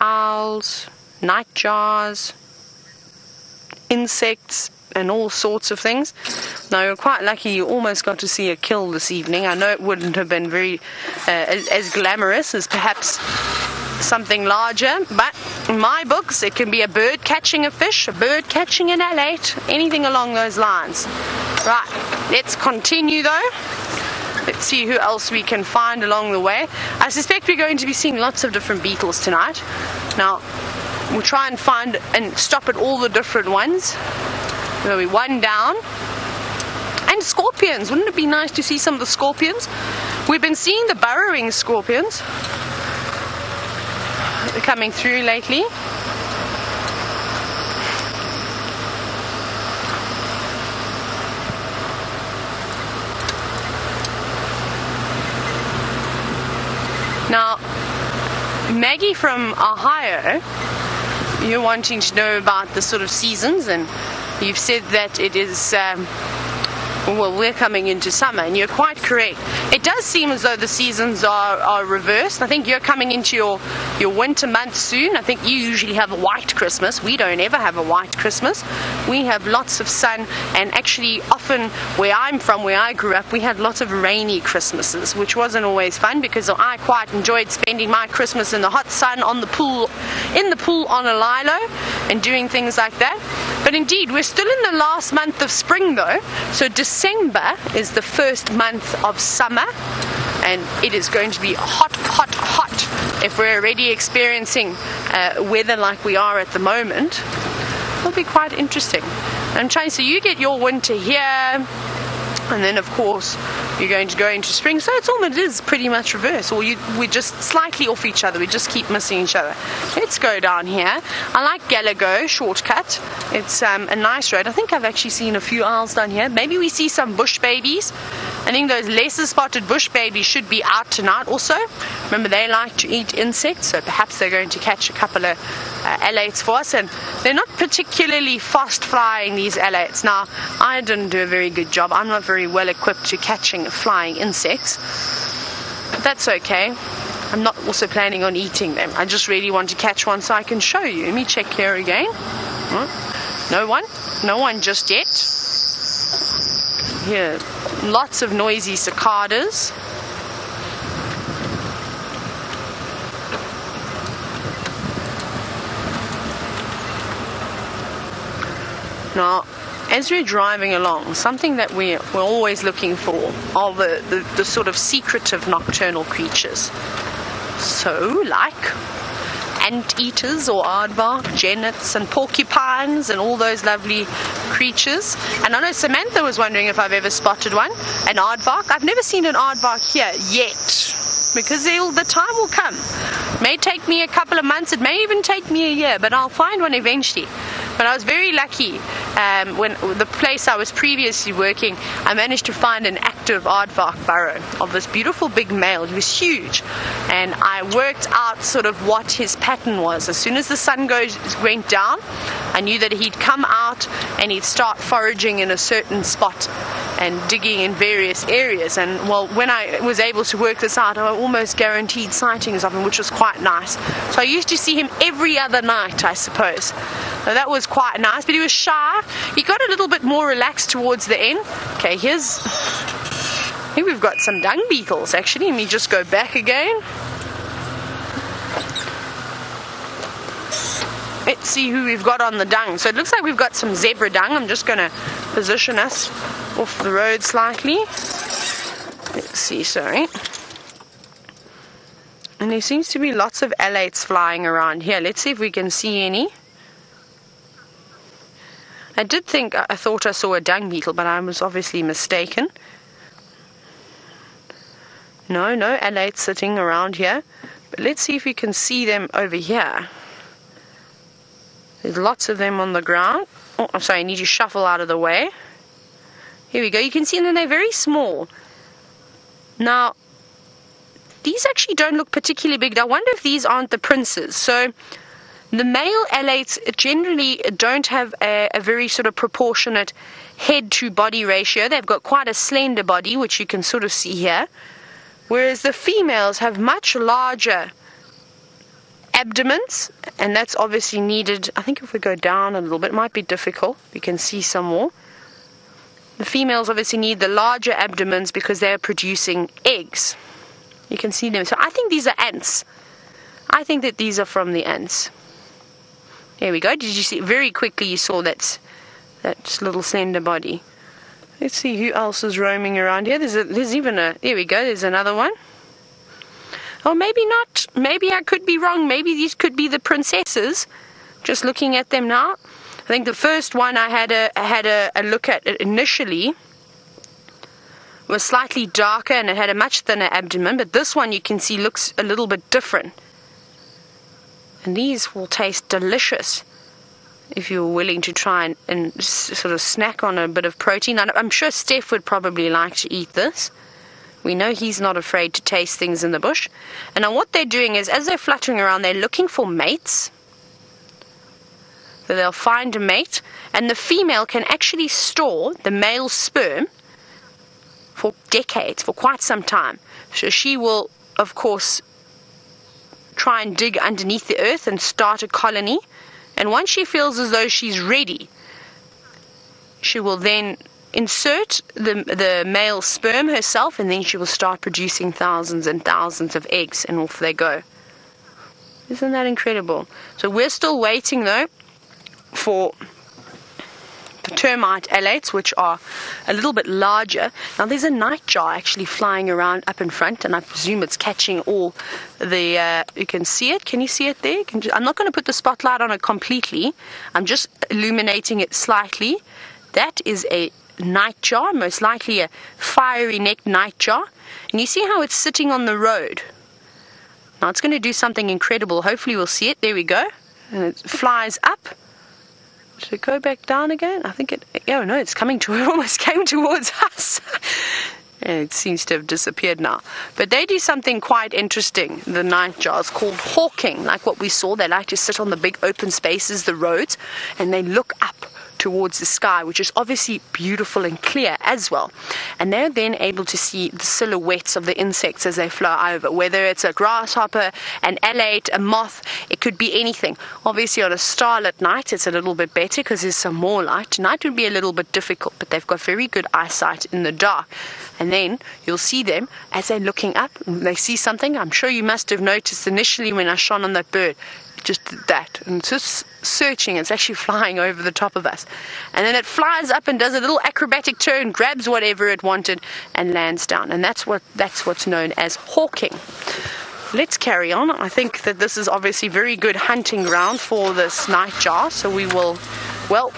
Owls, nightjars, insects, and all sorts of things. Now, you're quite lucky you almost got to see a kill this evening. I know it wouldn't have been very as glamorous as perhaps something larger, but in my books it can be a bird catching a fish, a bird catching an alate, anything along those lines. Right, let's continue though. Let's see who else we can find along the way. I suspect we're going to be seeing lots of different beetles tonight. Now, we'll try and find and stop at all the different ones. There'll be one down. And scorpions. Wouldn't it be nice to see some of the scorpions? We've been seeing the burrowing scorpions coming through lately. Now, Maggie from Ohio, you're wanting to know about the sort of seasons, and you've said that it is, well, we're coming into summer, and you're quite correct. It does seem as though the seasons are reversed. I think you're coming into your winter months soon. I think you usually have a white Christmas. We don't ever have a white Christmas. We have lots of sun, and actually often where I'm from, where I grew up, we had lots of rainy Christmases, which wasn't always fun because I quite enjoyed spending my Christmas in the hot sun on the pool, in the pool on a lilo, and doing things like that. But indeed, we're still in the last month of spring though, so December is the first month of summer, and it is going to be hot, hot, hot. If we're already experiencing weather like we are at the moment, it'll be quite interesting. I'm trying, so you get your winter here, and then of course you're going to go into spring, so it is pretty much reverse, or we're just slightly off each other, we just keep missing each other. Let's go down here. I like Galago shortcut. It's a nice road. I think I've actually seen a few owls down here. Maybe we see some bush babies. I think those lesser spotted bush babies should be out tonight also. Remember, they like to eat insects, so perhaps they're going to catch a couple of alates for us. And they're not particularly fast flying, these alates. Now, I didn't do a very good job. I'm not very well equipped to catching flying insects, but that's okay. I'm not also planning on eating them. I just really want to catch one so I can show you. Let me check here again. No one just yet. Here, lots of noisy cicadas. Now, as we're driving along, something that we're always looking for are the sort of secretive nocturnal creatures. So, like anteaters or aardvark, jennets and porcupines and all those lovely creatures. And I know Samantha was wondering if I've ever spotted one, an aardvark. I've never seen an aardvark here yet, because the time will come. It may take me a couple of months, it may even take me a year, but I'll find one eventually. But I was very lucky when the place I was previously working, I managed to find an active aardvark burrow of this beautiful big male. He was huge, and I worked out sort of what his pattern was. As soon as the sun went down, I knew that he'd come out and he'd start foraging in a certain spot and digging in various areas. And well, when I was able to work this out, I almost guaranteed sightings of him, which was quite nice. So I used to see him every other night, I suppose. So that was quite nice, but he was shy. He got a little bit more relaxed towards the end. Okay, here we've got some dung beetles actually. Let me just go back again. Let's see who we've got on the dung. So it looks like we've got some zebra dung. I'm just going to position us off the road slightly. Let's see, sorry. And there seems to be lots of alates flying around here. Let's see if we can see any. I thought I saw a dung beetle, but I was obviously mistaken. No alates sitting around here. But let's see if we can see them over here. There's lots of them on the ground. Oh, I'm sorry, I need to shuffle out of the way. Here we go. You can see them, they're very small. Now, these actually don't look particularly big. I wonder if these aren't the princes. So, the male alates generally don't have a very sort of proportionate head to body ratio. They've got quite a slender body, which you can sort of see here. Whereas the females have much larger abdomens, and that's obviously needed. I think if we go down a little bit, it might be difficult. You can see some more. The females obviously need the larger abdomens because they're producing eggs. You can see them. So I think these are ants. I think that these are from the ants. There we go. Did you see? Very quickly you saw that little slender body. Let's see who else is roaming around here. There's even a, there we go, there's another one. Oh, maybe not. Maybe I could be wrong. Maybe these could be the princesses. Just looking at them now. I think the first one I had a look at it initially was slightly darker and it had a much thinner abdomen, but this one you can see looks a little bit different. And these will taste delicious if you're willing to try and sort of snack on a bit of protein. I'm sure Steph would probably like to eat this. We know he's not afraid to taste things in the bush. And now what they're doing is, as they're fluttering around, they're looking for mates. So they'll find a mate, and the female can actually store the male sperm for decades, for quite some time. So she will, of course, try and dig underneath the earth and start a colony. And once she feels as though she's ready, she will then insert the male sperm herself, and then she will start producing thousands and thousands of eggs, and off they go. Isn't that incredible? So we're still waiting, though, for the termite alates, which are a little bit larger. Now there's a nightjar actually flying around up in front, and I presume it's catching all the, you can see it. Can you see it there? I'm not going to put the spotlight on it completely. I'm just illuminating it slightly. That is a nightjar, most likely a fiery necked nightjar. And you see how it's sitting on the road. Now it's going to do something incredible. Hopefully we'll see it. There we go. And it flies up. Should it go back down again? I think it, oh no, it's coming to, it almost came towards us. It seems to have disappeared now. But they do something quite interesting, the nightjar. It's called hawking, like what we saw. They like to sit on the big open spaces, the roads, and they look up towards the sky, which is obviously beautiful and clear as well. And they're then able to see the silhouettes of the insects as they fly over, whether it's a grasshopper, an alate, a moth, it could be anything. Obviously on a starlit night it's a little bit better because there's some more light. Tonight would be a little bit difficult, but they've got very good eyesight in the dark. And then you'll see them as they're looking up and they see something. I'm sure you must have noticed initially when I shone on that bird, just that, and just searching. It's actually flying over the top of us, and then it flies up and does a little acrobatic turn, grabs whatever it wanted and lands down. And that's what's known as hawking. Let's carry on. I think that this is obviously very good hunting ground for this nightjar, so we will, well,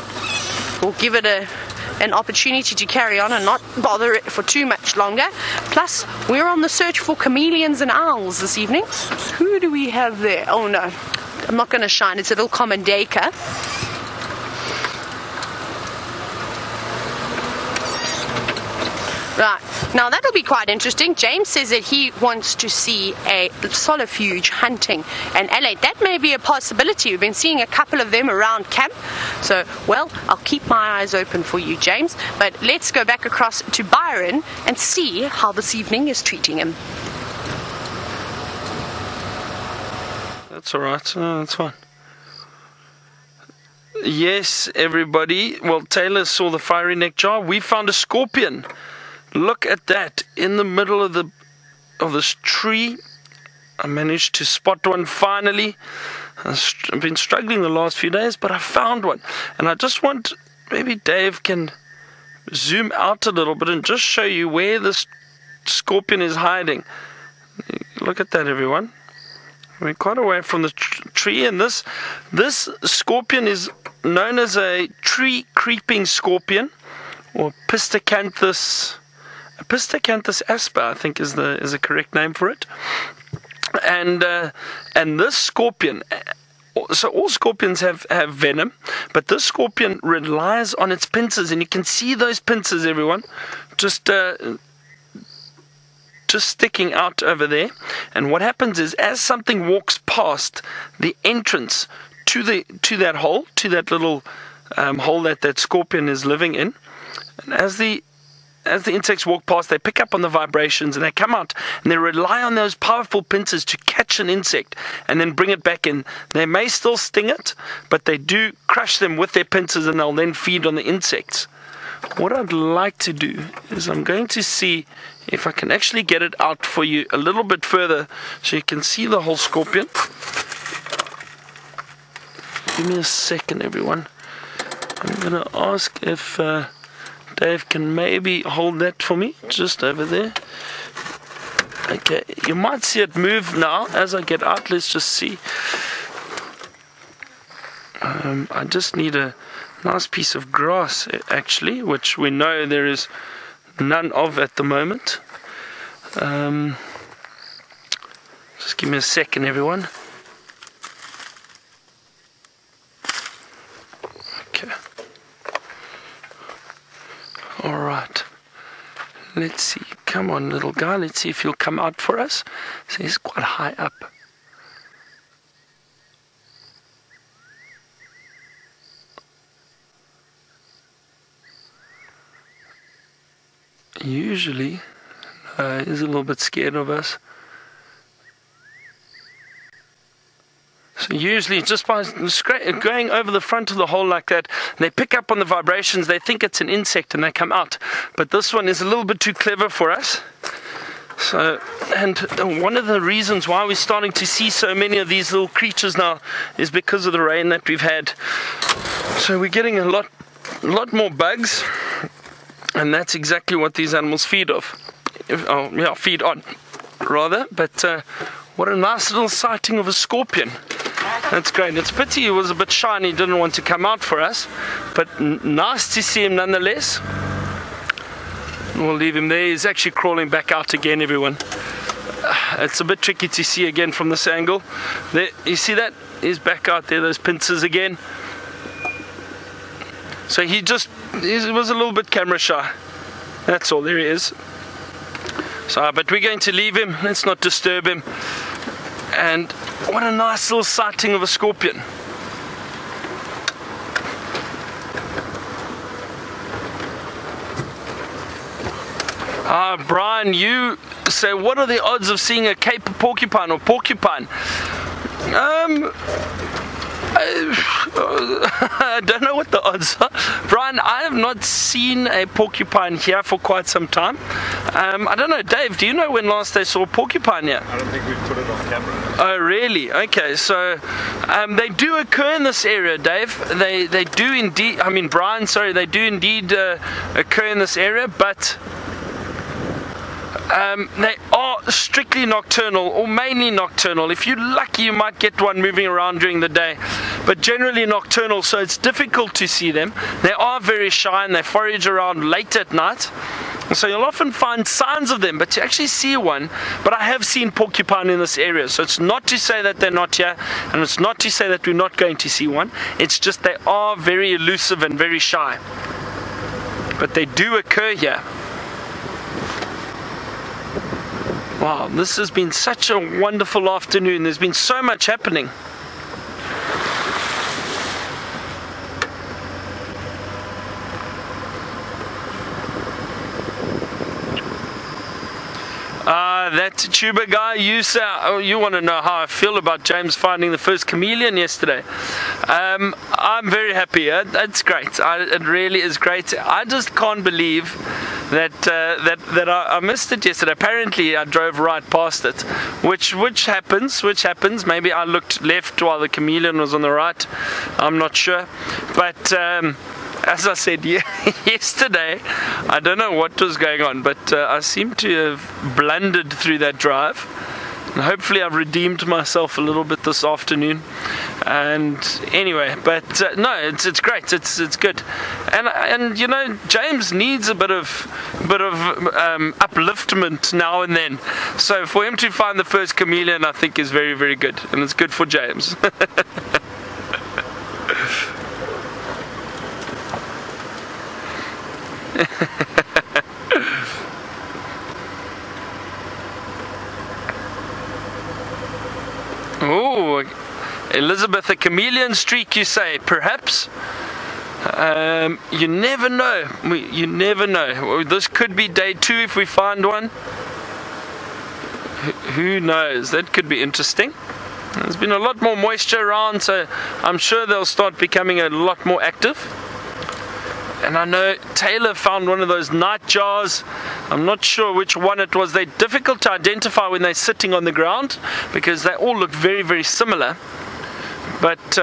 we'll give it an opportunity to carry on and not bother it for too much longer. Plus we're on the search for chameleons and owls this evening. Who do we have there? Oh no, I'm not going to shine. It's a little commandeka. Right, now that'll be quite interesting. James says that he wants to see a solifuge hunting an alate. That may be a possibility. We've been seeing a couple of them around camp. So, well, I'll keep my eyes open for you, James. But let's go back across to Byron and see how this evening is treating him. That's all right. No, that's fine. Yes, everybody. Well, Taylor saw the fiery neck jar. We found a scorpion. Look at that in the middle of this tree. I managed to spot one finally. I've been struggling the last few days, but I found one. And I just want, maybe Dave can zoom out a little bit and just show you where this scorpion is hiding. Look at that, everyone. We're quite away from the tree, and this scorpion is known as a tree creeping scorpion, or Pistacanthus asper, I think is the correct name for it. And this scorpion, all scorpions have venom, but this scorpion relies on its pincers, and you can see those pincers, everyone, just sticking out over there. And what happens is, as something walks past the entrance to that hole, to that little hole that scorpion is living in, and as the insects walk past, they pick up on the vibrations and they come out and they rely on those powerful pincers to catch an insect and then bring it back in. They may still sting it, but they do crush them with their pincers and they'll then feed on the insects. What I'd like to do is I'm going to see if I can actually get it out for you a little bit further so you can see the whole scorpion. Give me a second, everyone. I'm going to ask if Dave can maybe hold that for me, just over there. Okay, you might see it move now as I get out. Let's just see. I just need a nice piece of grass, actually, which we know there is none of at the moment. Just give me a second, everyone. Okay. Alright, let's see. Come on, little guy, let's see if he'll come out for us. So he's quite high up. Usually, he's a little bit scared of us. So usually just by going over the front of the hole like that, they pick up on the vibrations, they think it's an insect and they come out. But this one is a little bit too clever for us. So, and one of the reasons why we're starting to see so many of these little creatures now is because of the rain that we've had. So we're getting a lot more bugs, and that's exactly what these animals feed on, rather. But what a nice little sighting of a scorpion. That's great. It's a pity he was a bit shy and he didn't want to come out for us, but nice to see him nonetheless. We'll leave him there. He's actually crawling back out again, everyone. It's a bit tricky to see again from this angle. There, you see that? He's back out there, those pincers again. So he was a little bit camera shy. That's all, there he is. So, but we're going to leave him. Let's not disturb him. And what a nice little sighting of a scorpion. Brian, you say, what are the odds of seeing a Cape porcupine or porcupine? I don't know what the odds are. Brian, I have not seen a porcupine here for quite some time. I don't know, Dave, do you know when last they saw a porcupine here? I don't think we've put it on camera. Oh, really? Okay, so they do occur in this area, Dave. They do indeed, I mean, Brian, sorry, they do indeed occur in this area, but they are strictly nocturnal, or mainly nocturnal. If you're lucky, you might get one moving around during the day, but generally nocturnal, so it's difficult to see them. They are very shy and they forage around late at night, so you'll often find signs of them, but to actually see one. But I have seen porcupine in this area, so it's not to say that they're not here, and it's not to say that we're not going to see one. It's just they are very elusive and very shy, but they do occur here. Wow, this has been such a wonderful afternoon. There's been so much happening. That tuber guy, you say, you want to know how I feel about James finding the first chameleon yesterday. I'm very happy. It's great. It really is great. I just can't believe that I missed it yesterday. Apparently I drove right past it, which happens. Maybe I looked left while the chameleon was on the right. I'm not sure, but as I said yesterday, I don't know what was going on, but I seem to have blundered through that drive. And hopefully I've redeemed myself a little bit this afternoon. And anyway, but no, it's great. It's good. And you know, James needs a bit of upliftment now and then. So for him to find the first chameleon, I think is very, very good, and it's good for James. Oh, Elizabeth, a chameleon streak, you say? Perhaps. You never know. You never know. This could be day 2 if we find one. Who knows? That could be interesting. There's been a lot more moisture around, so I'm sure they'll start becoming a lot more active. And I know Taylor found one of those nightjars. I'm not sure which one it was. They're difficult to identify when they're sitting on the ground because they all look very, very similar. But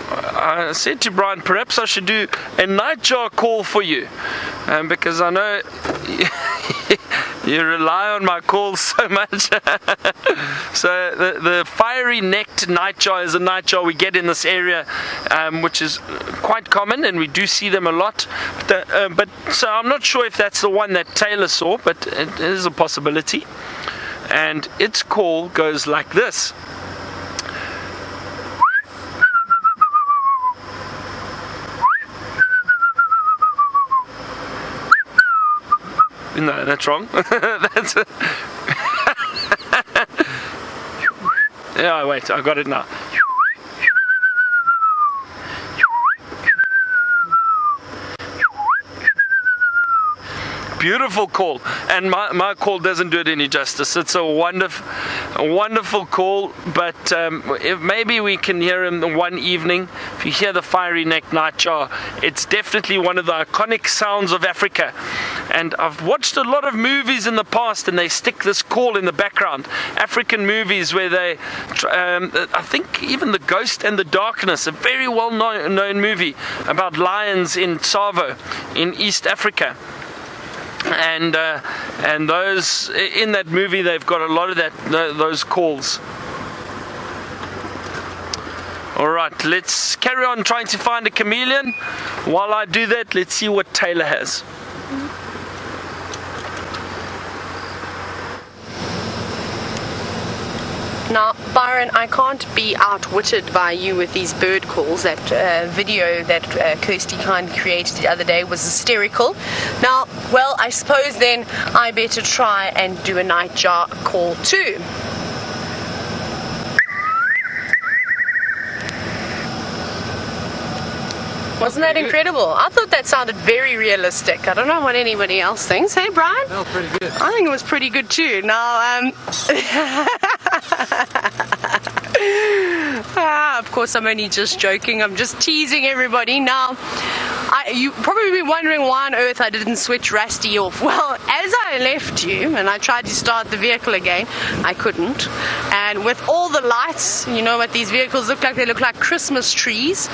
I said to Brian, perhaps I should do a nightjar call for you, because I know you rely on my calls so much. So the fiery necked nightjar is a nightjar we get in this area, which is quite common, and we do see them a lot. But so I'm not sure if that's the one that Taylor saw, but it is a possibility. And its call goes like this. No, that's wrong. That's yeah, wait, I got it now. Beautiful call, and my call doesn't do it any justice. It's a wonderful call, but if maybe we can hear him one evening. If you hear the fiery neck nightjar, it's definitely one of the iconic sounds of Africa. And I've watched a lot of movies in the past, and they stick this call in the background. African movies where they, I think even The Ghost and the Darkness, a very well-known movie about lions in Tsavo in East Africa. And those in that movie, they've got a lot of those calls. All right, let's carry on trying to find a chameleon. While I do that, let's see what Taylor has. Now, Byron, I can't be outwitted by you with these bird calls. That video that Kirsty Kind created the other day was hysterical. Now, well, I suppose then I better try and do a nightjar call too. Wasn't that incredible? I thought that sounded very realistic. I don't know what anybody else thinks. Hey, Brian? That was pretty good. I think it was pretty good too. Now, of course, I'm only just joking. I'm just teasing everybody. Now, you probably be wondering why on earth I didn't switch Rusty off. Well, as I left you and I tried to start the vehicle again, I couldn't. And with all the lights, you know what these vehicles look like? They look like Christmas trees.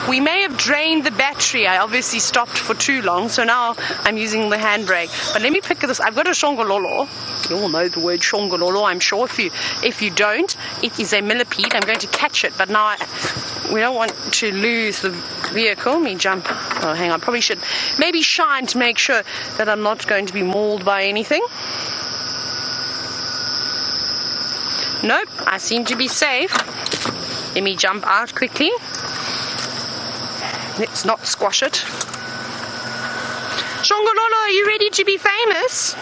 We may have drained the battery. I obviously stopped for too long, so now I'm using the handbrake. But let me pick this. I've got a shongololo. You all know the word shongololo, I'm sure. If you don't, it is a millipede. I'm going to catch it, but now we don't want to lose the vehicle. Let me jump. Oh, hang on. Probably should maybe shine to make sure that I'm not going to be mauled by anything. Nope, I seem to be safe. Let me jump out quickly. Let's not squash it. Shongololo, are you ready to be famous?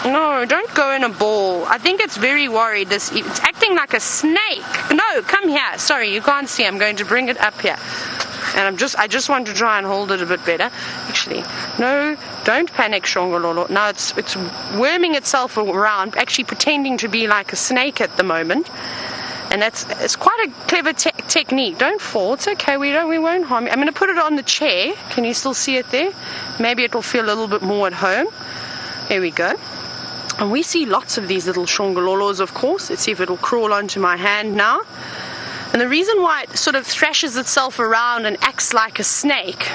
No, don't go in a ball. I think it's very worried. It's acting like a snake. No, come here. Sorry, you can't see. I'm going to bring it up here. And I just want to try and hold it a bit better. Actually, no, don't panic, Shongololo. Now it's worming itself around, actually pretending to be like a snake at the moment. And it's quite a clever technique. Don't fall. It's okay. We won't harm you. I'm going to put it on the chair. Can you still see it there? Maybe it'll feel a little bit more at home. There we go. And we see lots of these little shongololos, of course. Let's see if it'll crawl onto my hand now. And the reason why it sort of thrashes itself around and acts like a snake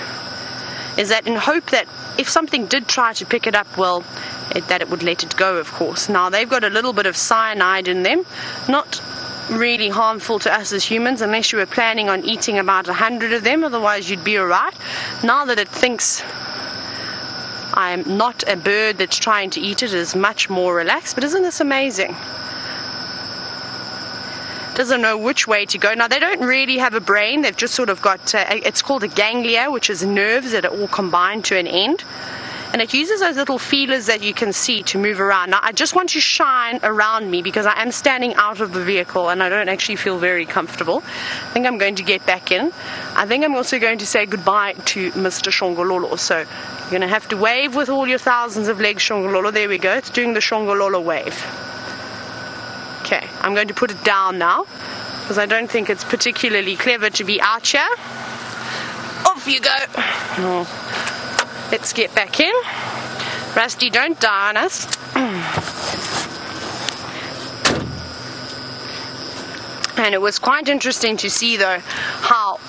is that in hope that if something did try to pick it up, well, that it would let it go, of course. Now, they've got a little bit of cyanide in them. Not really harmful to us as humans unless you were planning on eating about 100 of them. Otherwise, you'd be alright. Now that it thinks I'm not a bird that's trying to eat it, is much more relaxed. But isn't this amazing? doesn't know which way to go. Now, they don't really have a brain. They've just sort of got, it's called a ganglia, which is nerves that are all combined to an end. And it uses those little feelers that you can see to move around. Now, I just want to shine around me because I am standing out of the vehicle and I don't actually feel very comfortable. I think I'm going to get back in. I think I'm also going to say goodbye to Mr. Shongololo. So you're going to have to wave with all your thousands of legs, Shongololo. There we go. It's doing the Shongololo wave. Okay, I'm going to put it down now because I don't think it's particularly clever to be out here. Off you go. Oh. Let's get back in. Rusty, don't die on us. And it was quite interesting to see, though, how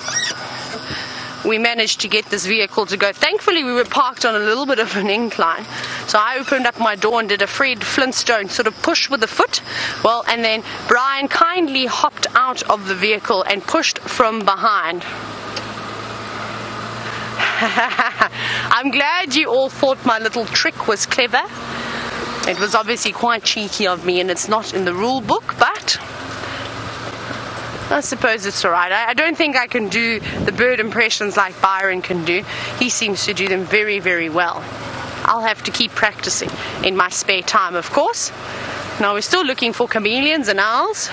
we managed to get this vehicle to go. Thankfully, we were parked on a little bit of an incline. So I opened up my door and did a Fred Flintstone sort of push with the foot. Well, and then Brian kindly hopped out of the vehicle and pushed from behind. I'm glad you all thought my little trick was clever. It was obviously quite cheeky of me and it's not in the rule book, but I suppose it's alright. I don't think I can do the bird impressions like Byron can do. He seems to do them very, very well. I'll have to keep practicing in my spare time, of course. Now we're still looking for chameleons and owls.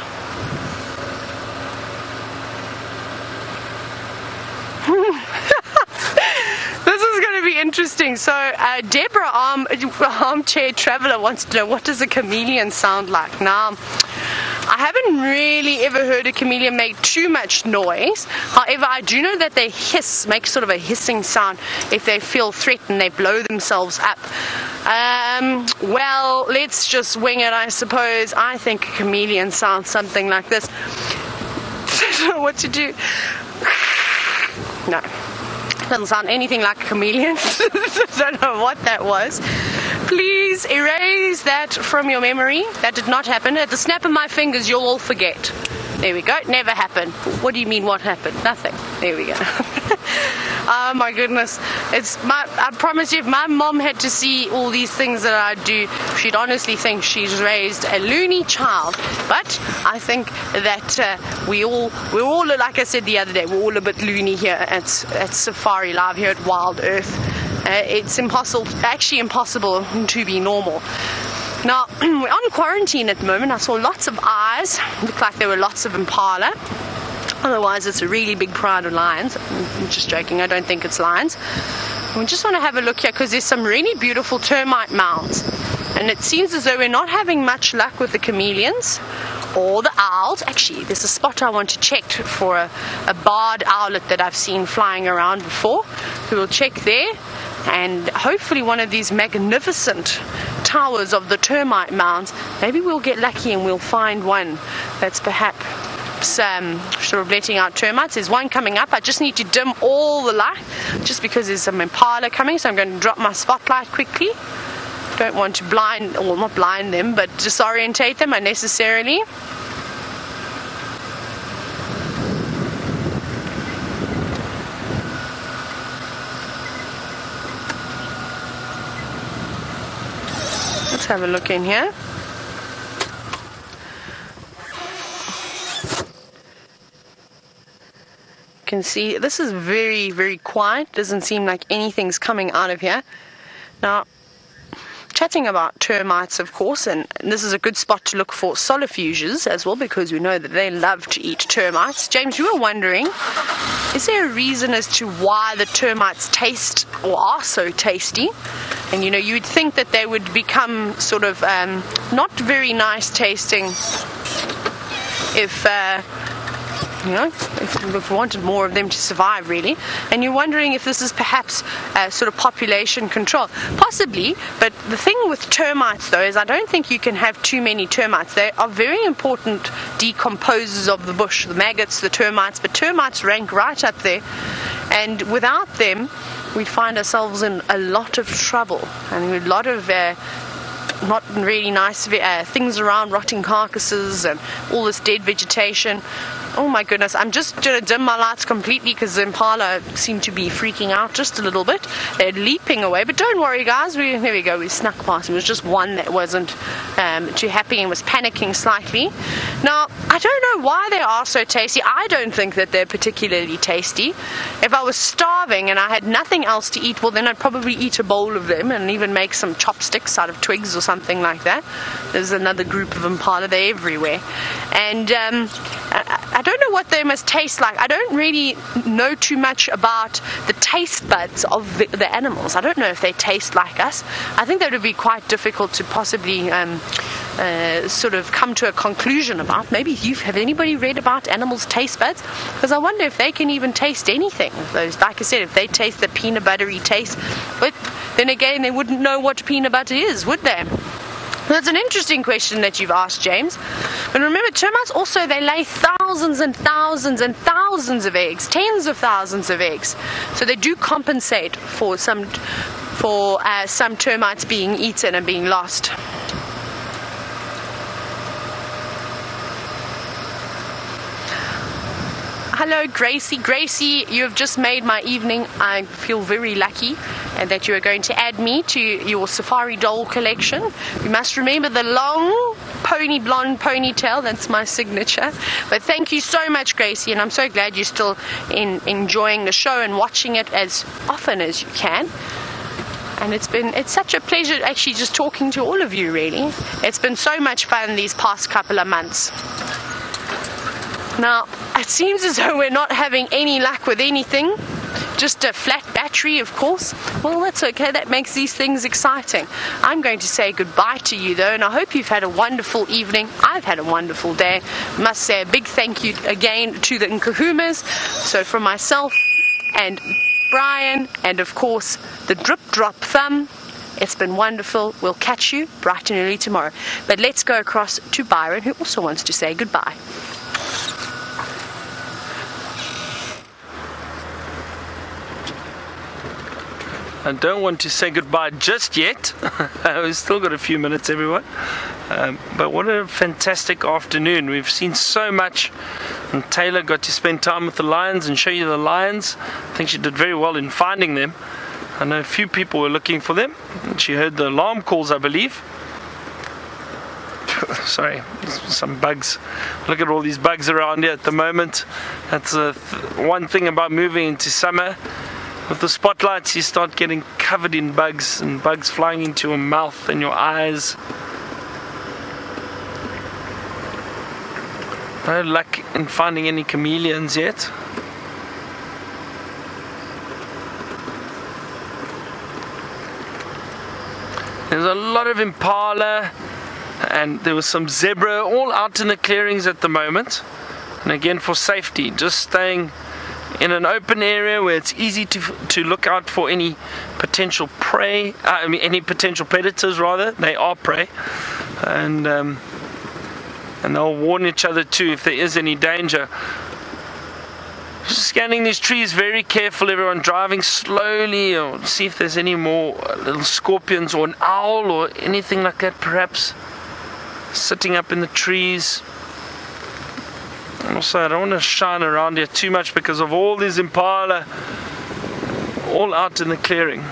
This is going to be interesting. So Deborah, armchair traveler, wants to know, what does a chameleon sound like? Now, I haven't really ever heard a chameleon make too much noise. However, I do know that they hiss, make sort of a hissing sound. If they feel threatened, they blow themselves up. Well, let's just wing it, I suppose. I think a chameleon sounds something like this. I don't know what to do. No. Doesn't sound anything like a chameleon. Don't know what that was. Please erase that from your memory. That did not happen. At the snap of my fingers, you'll all forget. There we go. It never happened. What do you mean what happened? Nothing. There we go. Oh my goodness. I promise you, if my mom had to see all these things that I do, she'd honestly think she's raised a loony child. But I think that we're all, like I said the other day, we're all a bit loony here at Safari Live here at Wild Earth. It's actually impossible to be normal. Now, we're on quarantine at the moment. I saw lots of eyes. Looked like there were lots of impala. Otherwise, it's a really big pride of lions. I'm just joking. I don't think it's lions. We just want to have a look here because there's some really beautiful termite mounds. And it seems as though we're not having much luck with the chameleons or the owls. Actually, there's a spot I want to check for a barred owlet that I've seen flying around before. So we'll check there. And hopefully one of these magnificent towers of the termite mounds, maybe we'll get lucky and we'll find one that's perhaps sort of letting out termites. There's one coming up. I just need to dim all the light just because there's some impala coming, so I'm going to drop my spotlight quickly. Don't want to blind, or not blind them, but disorientate them unnecessarily. Let's have a look in here. You can see this is very, very quiet. Doesn't seem like anything's coming out of here. Now, chatting about termites, of course, and this is a good spot to look for solifuges as well, because we know that they love to eat termites. James, you were wondering, is there a reason as to why the termites taste or are so tasty? And you know, you'd think that they would become sort of not very nice tasting if if we wanted more of them to survive, really. And you're wondering if this is perhaps sort of population control. Possibly, but the thing with termites, though, is I don't think you can have too many termites. They are very important decomposers of the bush, the maggots, the termites, but termites rank right up there. And without them, we'd find ourselves in a lot of trouble and a lot of not really nice things around, rotting carcasses and all this dead vegetation. Oh my goodness, I'm just going to dim my lights completely because the impala seem to be freaking out just a little bit. They're leaping away, but don't worry guys, there we go, we snuck past. It was just one that wasn't too happy and was panicking slightly. Now, I don't know why they are so tasty. I don't think that they're particularly tasty. If I was starving and I had nothing else to eat, well then I'd probably eat a bowl of them and even make some chopsticks out of twigs or something like that. There's another group of impala, they're everywhere. And I don't know what they must taste like. I don't really know too much about the taste buds of the animals. I don't know if they taste like us. I think that would be quite difficult to possibly sort of come to a conclusion about. Maybe have anybody read about animals' taste buds? Because I wonder if they can even taste anything. Those, like I said, if they taste the peanut buttery taste, but then again, they wouldn't know what peanut butter is, would they? That's an interesting question that you've asked, James. But remember, termites also, they lay thousands and thousands and thousands of eggs, tens of thousands of eggs. So they do compensate for some termites being eaten and being lost. Hello, Gracie. Gracie, you have just made my evening. I feel very lucky that you are going to add me to your safari doll collection. You must remember the long blonde ponytail. That's my signature. But thank you so much, Gracie, and I'm so glad you're still enjoying the show and watching it as often as you can. And it's such a pleasure actually just talking to all of you, really. It's been so much fun these past couple of months. Now, it seems as though we're not having any luck with anything. Just a flat battery, of course. Well, that's okay. That makes these things exciting. I'm going to say goodbye to you, though, and I hope you've had a wonderful evening. I've had a wonderful day. I must say a big thank you again to the Nkahumas. So from myself and Brian, and of course, the Drip Drop Thumb, it's been wonderful. We'll catch you bright and early tomorrow. But let's go across to Byron, who also wants to say goodbye. I don't want to say goodbye just yet. We've still got a few minutes, everyone. But what a fantastic afternoon. We've seen so much. And Taylor got to spend time with the lions and show you the lions. I think she did very well in finding them. I know a few people were looking for them. And she heard the alarm calls, I believe. Sorry, some bugs. Look at all these bugs around here at the moment. That's one thing about moving into summer. With the spotlights, you start getting covered in bugs, and bugs flying into your mouth and your eyes. No luck in finding any chameleons yet. There's a lot of impala, and there was some zebra, all out in the clearings at the moment. And again, for safety, just staying in an open area where it's easy to look out for any potential prey, any potential predators rather. They are prey, and they'll warn each other too if there is any danger. Scanning these trees very careful, everyone, driving slowly, or see if there's any more little scorpions or an owl or anything like that perhaps sitting up in the trees. And also, I don't want to shine around here too much because of all these impala all out in the clearing.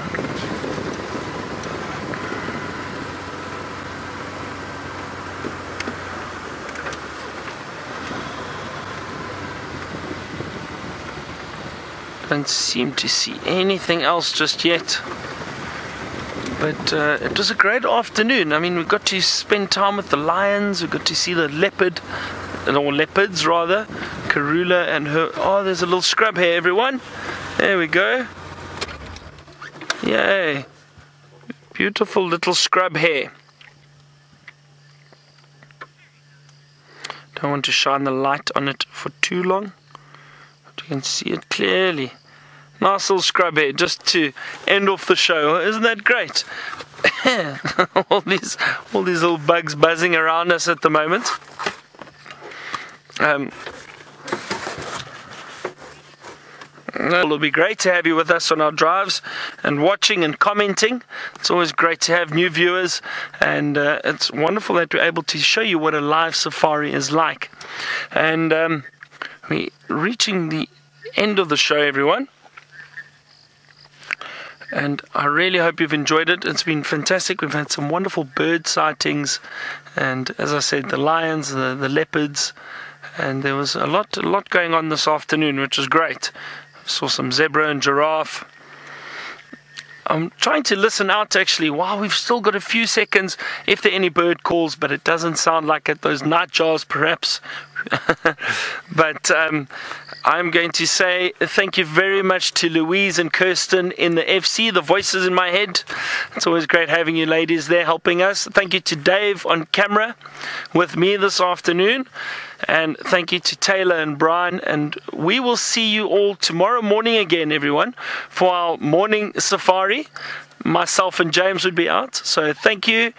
Don't seem to see anything else just yet. But it was a great afternoon. I mean, we got to spend time with the lions, we got to see the leopard, or leopards rather, Karula and her. Oh, there's a little scrub hare, everyone. There we go. Yay. Beautiful little scrub hare. Don't want to shine the light on it for too long, but you can see it clearly. Nice little scrub hare, just to end off the show. Isn't that great? all these little bugs buzzing around us at the moment. It'll be great to have you with us on our drives and watching and commenting. It's always great to have new viewers, and it's wonderful that we're able to show you what a live safari is like. And We're reaching the end of the show, everyone. And I really hope you've enjoyed it. It's been fantastic. We've had some wonderful bird sightings. And as I said, the lions, the leopards. And there was a lot going on this afternoon, which was great. Saw some zebra and giraffe. I'm trying to listen out actually while we've still got a few seconds if there are any bird calls, but it doesn't sound like it. Those nightjars perhaps. But I'm going to say thank you very much to Louise and Kirsten in the FC, the voices in my head. It's always great having you ladies there helping us. Thank you to Dave on camera with me this afternoon. And thank you to Taylor and Brian. And we will see you all tomorrow morning again, everyone, for our morning safari. Myself and James would be out. So thank you.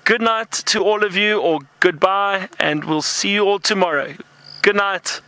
Good night to all of you, or goodbye, and we'll see you all tomorrow. Good night.